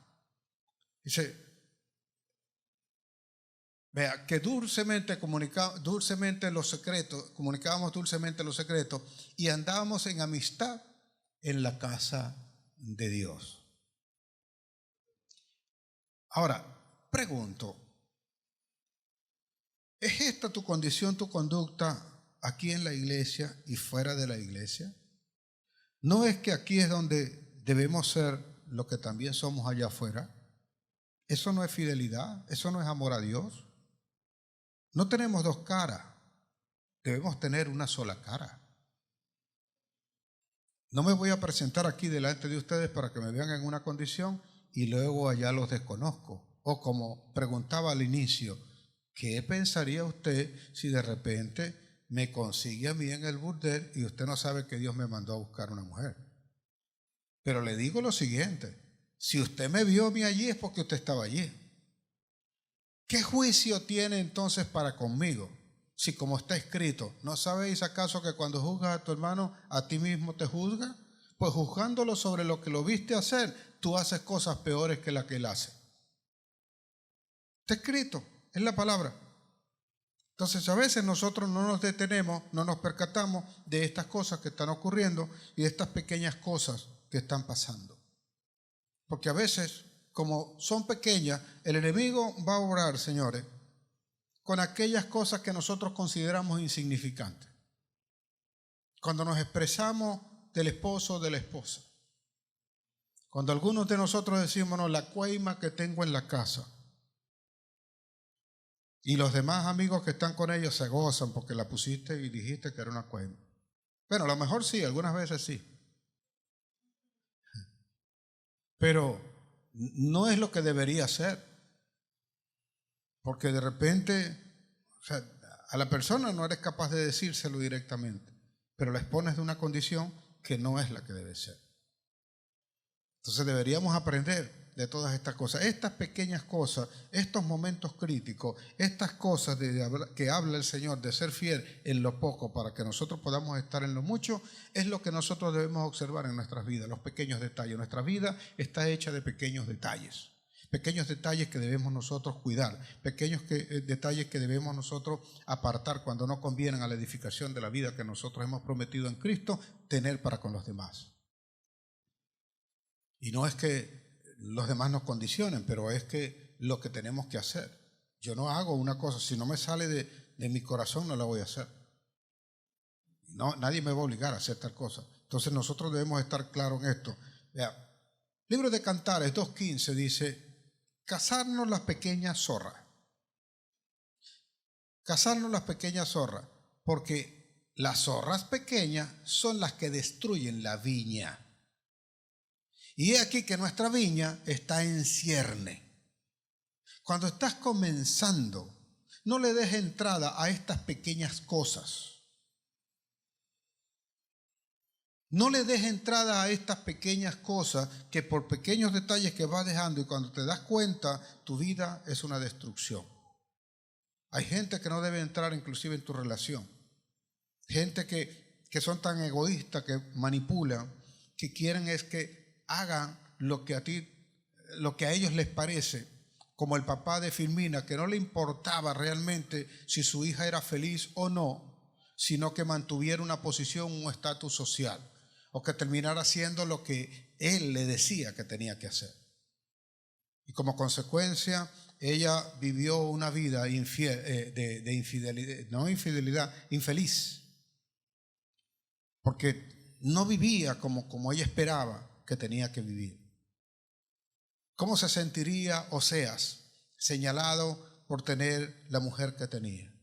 Dice, vea, que comunicábamos dulcemente los secretos y andábamos en amistad en la casa de Dios. Ahora, pregunto, ¿es esta tu condición, tu conducta aquí en la iglesia y fuera de la iglesia? ¿No es que aquí es donde debemos ser lo que también somos allá afuera? ¿Eso no es fidelidad? ¿Eso no es amor a Dios? No tenemos dos caras, debemos tener una sola cara. No me voy a presentar aquí delante de ustedes para que me vean en una condición y luego allá los desconozco. O como preguntaba al inicio, ¿qué pensaría usted si de repente me consigue a mí en el burdel y usted no sabe que Dios me mandó a buscar una mujer? Pero le digo lo siguiente, si usted me vio a mí allí es porque usted estaba allí. ¿Qué juicio tiene entonces para conmigo? Si como está escrito, ¿no sabéis acaso que cuando juzgas a tu hermano, a ti mismo te juzga? Pues juzgándolo sobre lo que lo viste hacer, tú haces cosas peores que las que él hace. Está escrito, es la palabra. Entonces a veces nosotros no nos detenemos, no nos percatamos de estas cosas que están ocurriendo y de estas pequeñas cosas que están pasando. Porque a veces, como son pequeñas, el enemigo va a obrar, señores, con aquellas cosas que nosotros consideramos insignificantes. Cuando nos expresamos del esposo o de la esposa. Cuando algunos de nosotros decimos, no, la cuaima que tengo en la casa. Y los demás amigos que están con ellos se gozan porque la pusiste y dijiste que era una cuaima. Bueno, a lo mejor sí, algunas veces sí. Pero no es lo que debería ser. Porque de repente, o sea, a la persona no eres capaz de decírselo directamente, pero la expones de una condición que no es la que debe ser. Entonces deberíamos aprender de todas estas cosas. Estas pequeñas cosas, estos momentos críticos, estas cosas que habla el Señor de ser fiel en lo poco para que nosotros podamos estar en lo mucho, es lo que nosotros debemos observar en nuestras vidas, los pequeños detalles. Nuestra vida está hecha de pequeños detalles. Pequeños detalles que debemos nosotros cuidar, pequeños detalles que debemos nosotros apartar cuando no convienen a la edificación de la vida que nosotros hemos prometido en Cristo tener para con los demás. Y no es que los demás nos condicionen, pero es que lo que tenemos que hacer. Yo no hago una cosa, si no me sale de mi corazón no la voy a hacer. No, nadie me va a obligar a hacer tal cosa. Entonces nosotros debemos estar claros en esto. Vea, Libro de Cantares 2:15 dice: cazarnos las pequeñas zorras. Cazarnos las pequeñas zorras, porque las zorras pequeñas son las que destruyen la viña. Y he aquí que nuestra viña está en cierne. Cuando estás comenzando, no le des entrada a estas pequeñas cosas. No le des entrada a estas pequeñas cosas que por pequeños detalles que vas dejando, y cuando te das cuenta, tu vida es una destrucción. Hay gente que no debe entrar inclusive en tu relación. Gente que son tan egoístas, que manipulan, que quieren es que hagan lo que a ellos les parece, como el papá de Filmina, que no le importaba realmente si su hija era feliz o no, sino que mantuviera una posición, un estatus social, o que terminara haciendo lo que él le decía que tenía que hacer. Y como consecuencia, ella vivió una vida de infidelidad, no infidelidad, infeliz, porque no vivía como ella esperaba que tenía que vivir. ¿Cómo se sentiría Oseas señalado por tener la mujer que tenía?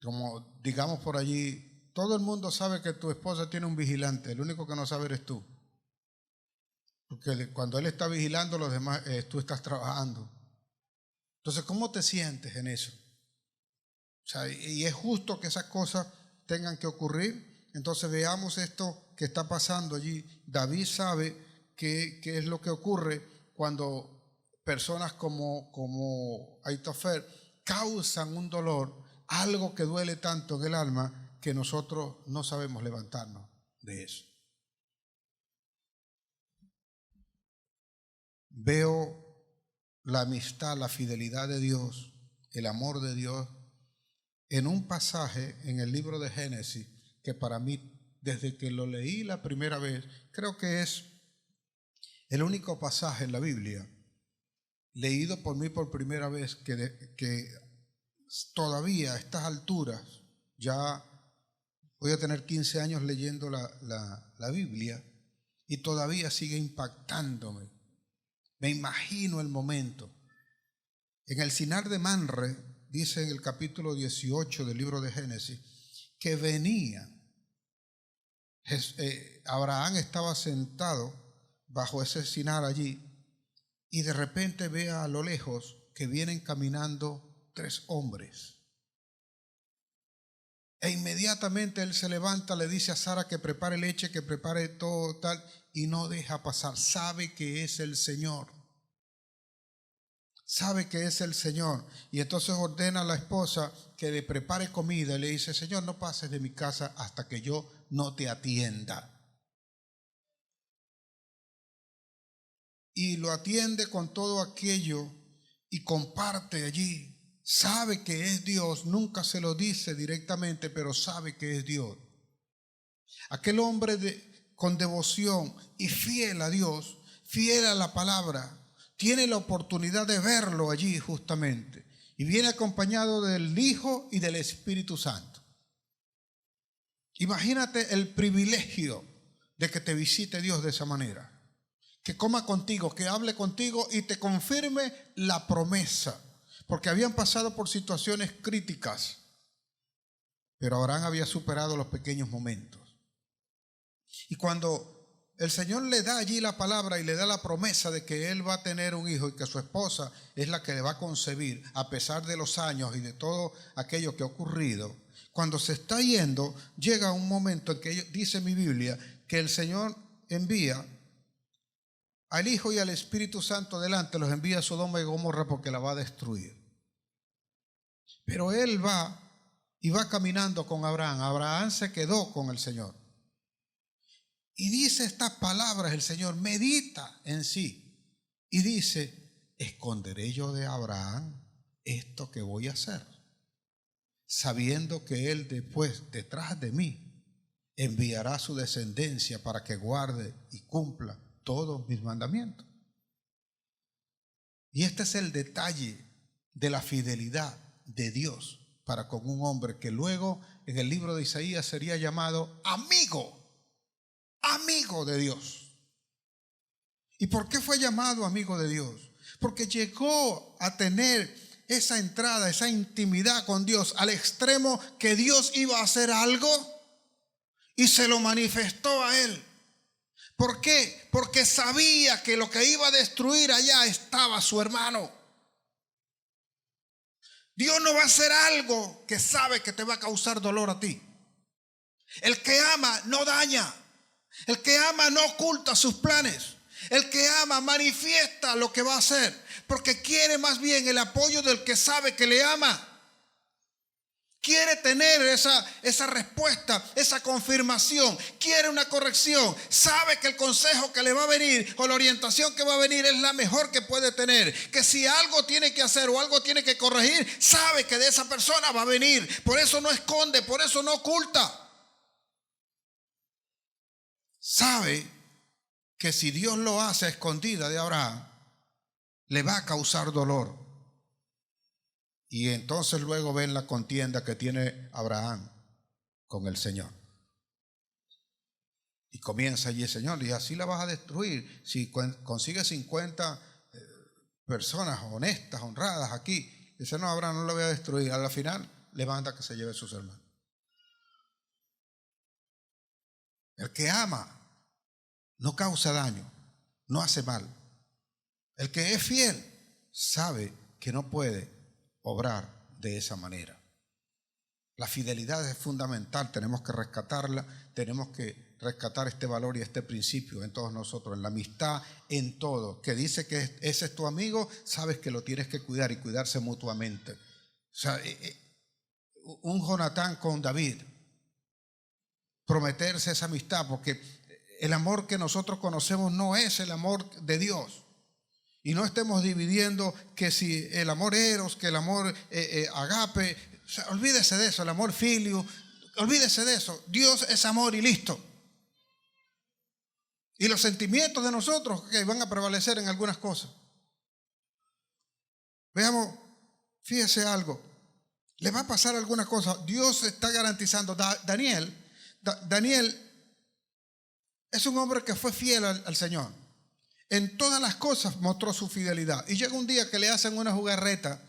Como digamos por allí, todo el mundo sabe que tu esposa tiene un vigilante, el único que no sabe eres tú. Porque cuando él está vigilando, los demás, tú estás trabajando. Entonces, ¿cómo te sientes en eso? O sea, y es justo que esas cosas tengan que ocurrir. Entonces veamos esto que está pasando allí. David sabe qué es lo que ocurre cuando personas como Ahitofel causan un dolor, algo que duele tanto en el alma que nosotros no sabemos levantarnos de eso. Veo la amistad, la fidelidad de Dios, el amor de Dios en un pasaje en el libro de Génesis que para mí, desde que lo leí la primera vez, creo que es el único pasaje en la Biblia leído por mí por primera vez que todavía a estas alturas, ya voy a tener 15 años leyendo la Biblia y todavía sigue impactándome. Me imagino el momento. En el Sinar de Manre, dice en el capítulo 18 del libro de Génesis, que venía, Abraham estaba sentado bajo ese Sinar allí y de repente ve a lo lejos que vienen caminando 3 hombres. E inmediatamente él se levanta, le dice a Sara que prepare leche, que prepare todo tal, y no deja pasar. Sabe que es el Señor. Sabe que es el Señor. Y entonces ordena a la esposa que le prepare comida y le dice: Señor, no pases de mi casa hasta que yo no te atienda. Y lo atiende con todo aquello y comparte allí. Sabe que es Dios, nunca se lo dice directamente, pero sabe que es Dios. Aquel hombre con devoción y fiel a Dios, fiel a la palabra, tiene la oportunidad de verlo allí justamente. Y viene acompañado del Hijo y del Espíritu Santo. Imagínate el privilegio de que te visite Dios de esa manera. Que coma contigo, que hable contigo y te confirme la promesa. Porque habían pasado por situaciones críticas, pero Abraham había superado los pequeños momentos. Y cuando el Señor le da allí la palabra y le da la promesa de que él va a tener un hijo y que su esposa es la que le va a concebir, a pesar de los años y de todo aquello que ha ocurrido, cuando se está yendo, llega un momento en que dice mi Biblia que el Señor envía al Hijo y al Espíritu Santo delante, los envía a Sodoma y Gomorra porque la va a destruir. Pero él va y va caminando con Abraham. Abraham se quedó con el Señor. Y dice estas palabras el Señor, medita en sí. Y dice, ¿esconderé yo de Abraham esto que voy a hacer? Sabiendo que él después, detrás de mí, enviará su descendencia para que guarde y cumpla todos mis mandamientos. Y este es el detalle de la fidelidad de Dios para con un hombre que luego en el libro de Isaías sería llamado amigo de Dios. ¿Y por qué fue llamado amigo de Dios? Porque llegó a tener esa entrada, esa intimidad con Dios al extremo que Dios iba a hacer algo y se lo manifestó a él. ¿Por qué? Porque sabía que lo que iba a destruir allá estaba su hermano. Dios no va a hacer algo que sabe que te va a causar dolor a ti. El que ama no daña. El que ama no oculta sus planes. El que ama manifiesta lo que va a hacer, porque quiere más bien el apoyo del que sabe que le ama. Quiere tener esa respuesta, esa confirmación. Quiere una corrección. Sabe que el consejo que le va a venir o la orientación que va a venir es la mejor que puede tener. Que si algo tiene que hacer o algo tiene que corregir, sabe que de esa persona va a venir. Por eso no esconde, por eso no oculta. Sabe que si Dios lo hace a escondida de Abraham, le va a causar dolor. Y entonces luego ven la contienda que tiene Abraham con el Señor. Y comienza allí el Señor, y así la vas a destruir. Si consigues 50 personas honestas, honradas aquí, dice, no, Abraham, no la voy a destruir. A la final le manda que se lleve sus hermanos. El que ama no causa daño, no hace mal. El que es fiel sabe que no puede obrar de esa manera. La fidelidad es fundamental, tenemos que rescatarla, tenemos que rescatar este valor y este principio en todos nosotros, en la amistad, en todo. Que dice que ese es tu amigo, sabes que lo tienes que cuidar y cuidarse mutuamente. O sea, un Jonatán con David, prometerse esa amistad, porque el amor que nosotros conocemos no es el amor de Dios. Y no estemos dividiendo que si el amor eros, que el amor agape, o sea, olvídese de eso, el amor filio, olvídese de eso. Dios es amor y listo. Y los sentimientos de nosotros que van a prevalecer en algunas cosas. Veamos, fíjese algo, le va a pasar alguna cosa. Dios está garantizando. Daniel es un hombre que fue fiel al Señor. En todas las cosas mostró su fidelidad. Y llega un día que le hacen una jugarreta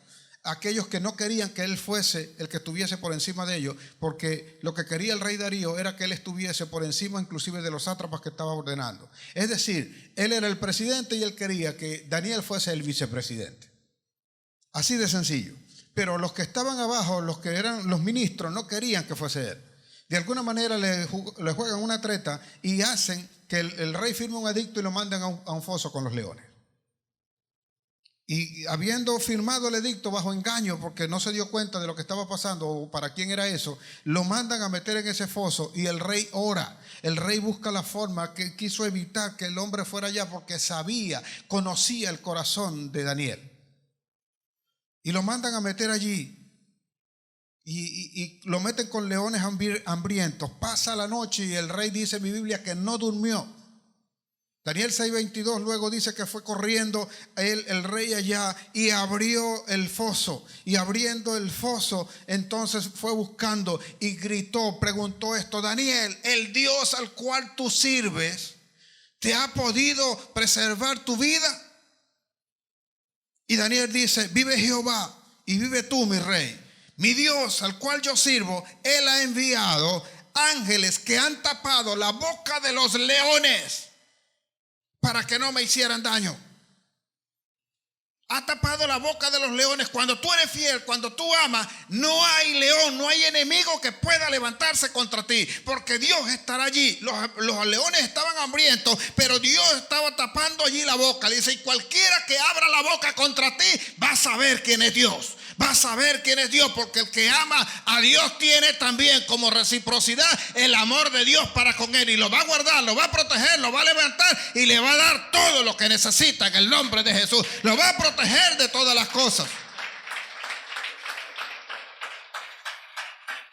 a aquellos que no querían que él fuese el que estuviese por encima de ellos, porque lo que quería el rey Darío era que él estuviese por encima inclusive de los sátrapas que estaba ordenando. Es decir, él era el presidente y él quería que Daniel fuese el vicepresidente. Así de sencillo. Pero los que estaban abajo, los que eran los ministros, no querían que fuese él. De alguna manera le juegan una treta y hacen que el rey firme un edicto y lo manden a un foso con los leones. Y habiendo firmado el edicto bajo engaño, porque no se dio cuenta de lo que estaba pasando o para quién era eso, lo mandan a meter en ese foso y el rey ora. El rey busca la forma, que quiso evitar que el hombre fuera allá porque sabía, conocía el corazón de Daniel. Y lo mandan a meter allí. Y lo meten con leones hambrientos. Pasa la noche y el rey dice en mi Biblia que no durmió. Daniel 6:22 luego dice que fue corriendo el rey allá y abrió el foso. Y abriendo el foso, entonces fue buscando y gritó, preguntó esto: Daniel, el Dios al cual tú sirves, ¿te ha podido preservar tu vida? Y Daniel dice: vive Jehová y vive tú, mi rey. Mi Dios, al cual yo sirvo, Él ha enviado ángeles que han tapado la boca de los leones para que no me hicieran daño. Ha tapado la boca de los leones. Cuando tú eres fiel, cuando tú amas, no hay león, no hay enemigo que pueda levantarse contra ti, porque Dios estará allí. Los leones estaban hambrientos, pero Dios estaba tapando allí la boca. Le dice, y cualquiera que abra la boca contra ti va a saber quién es Dios. Va a saber quién es Dios, porque el que ama a Dios tiene también como reciprocidad el amor de Dios para con él, y lo va a guardar, lo va a proteger, lo va a levantar y le va a dar todo lo que necesita en el nombre de Jesús. Lo va a proteger de todas las cosas.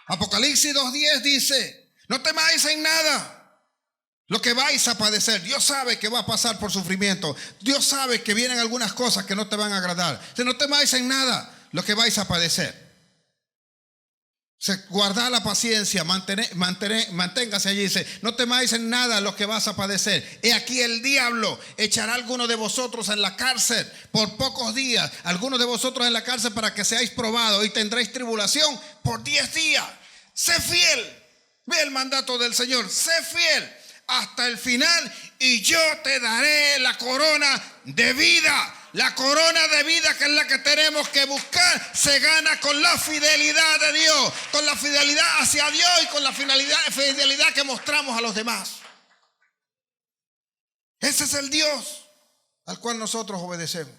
Apocalipsis 2:10 dice, no temáis en nada lo que vais a padecer. Dios sabe que va a pasar por sufrimiento. Dios sabe que vienen algunas cosas que no te van a agradar. No temáis en nada lo que vais a padecer. Guardad la paciencia, manténgase allí. Dice, no temáis en nada lo que vas a padecer. He aquí el diablo echará a algunos de vosotros en la cárcel por pocos días. Algunos de vosotros en la cárcel para que seáis probados, y tendréis tribulación por 10 días. Sé fiel. Ve el mandato del Señor. Sé fiel hasta el final y yo te daré la corona de vida. La corona de vida, que es la que tenemos que buscar, se gana con la fidelidad de Dios, con la fidelidad hacia Dios y con la fidelidad que mostramos a los demás. Ese es el Dios al cual nosotros obedecemos.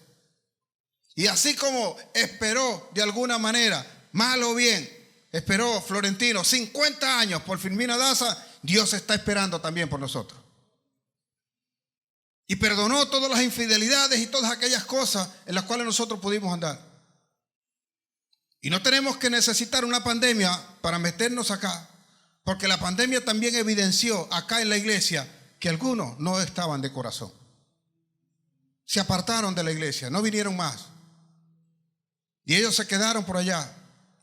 Y así como esperó de alguna manera, mal o bien, esperó Florentino 50 años por Firmina Daza, Dios está esperando también por nosotros. Y perdonó todas las infidelidades y todas aquellas cosas en las cuales nosotros pudimos andar. Y no tenemos que necesitar una pandemia para meternos acá, porque la pandemia también evidenció acá en la iglesia que algunos no estaban de corazón. Se apartaron de la iglesia, no vinieron más. Y ellos se quedaron por allá.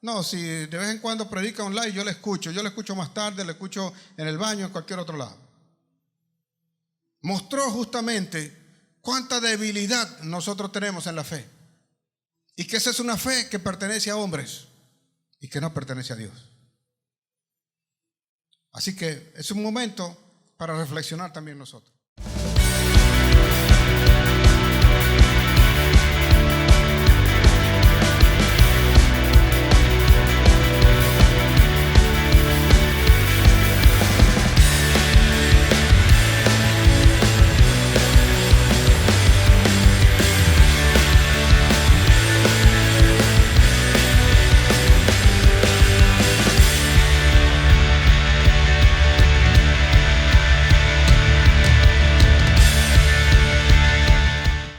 No, si de vez en cuando predica online, yo le escucho más tarde, le escucho en el baño, en cualquier otro lado. Mostró justamente cuánta debilidad nosotros tenemos en la fe. Y que esa es una fe que pertenece a hombres y que no pertenece a Dios. Así que es un momento para reflexionar también nosotros.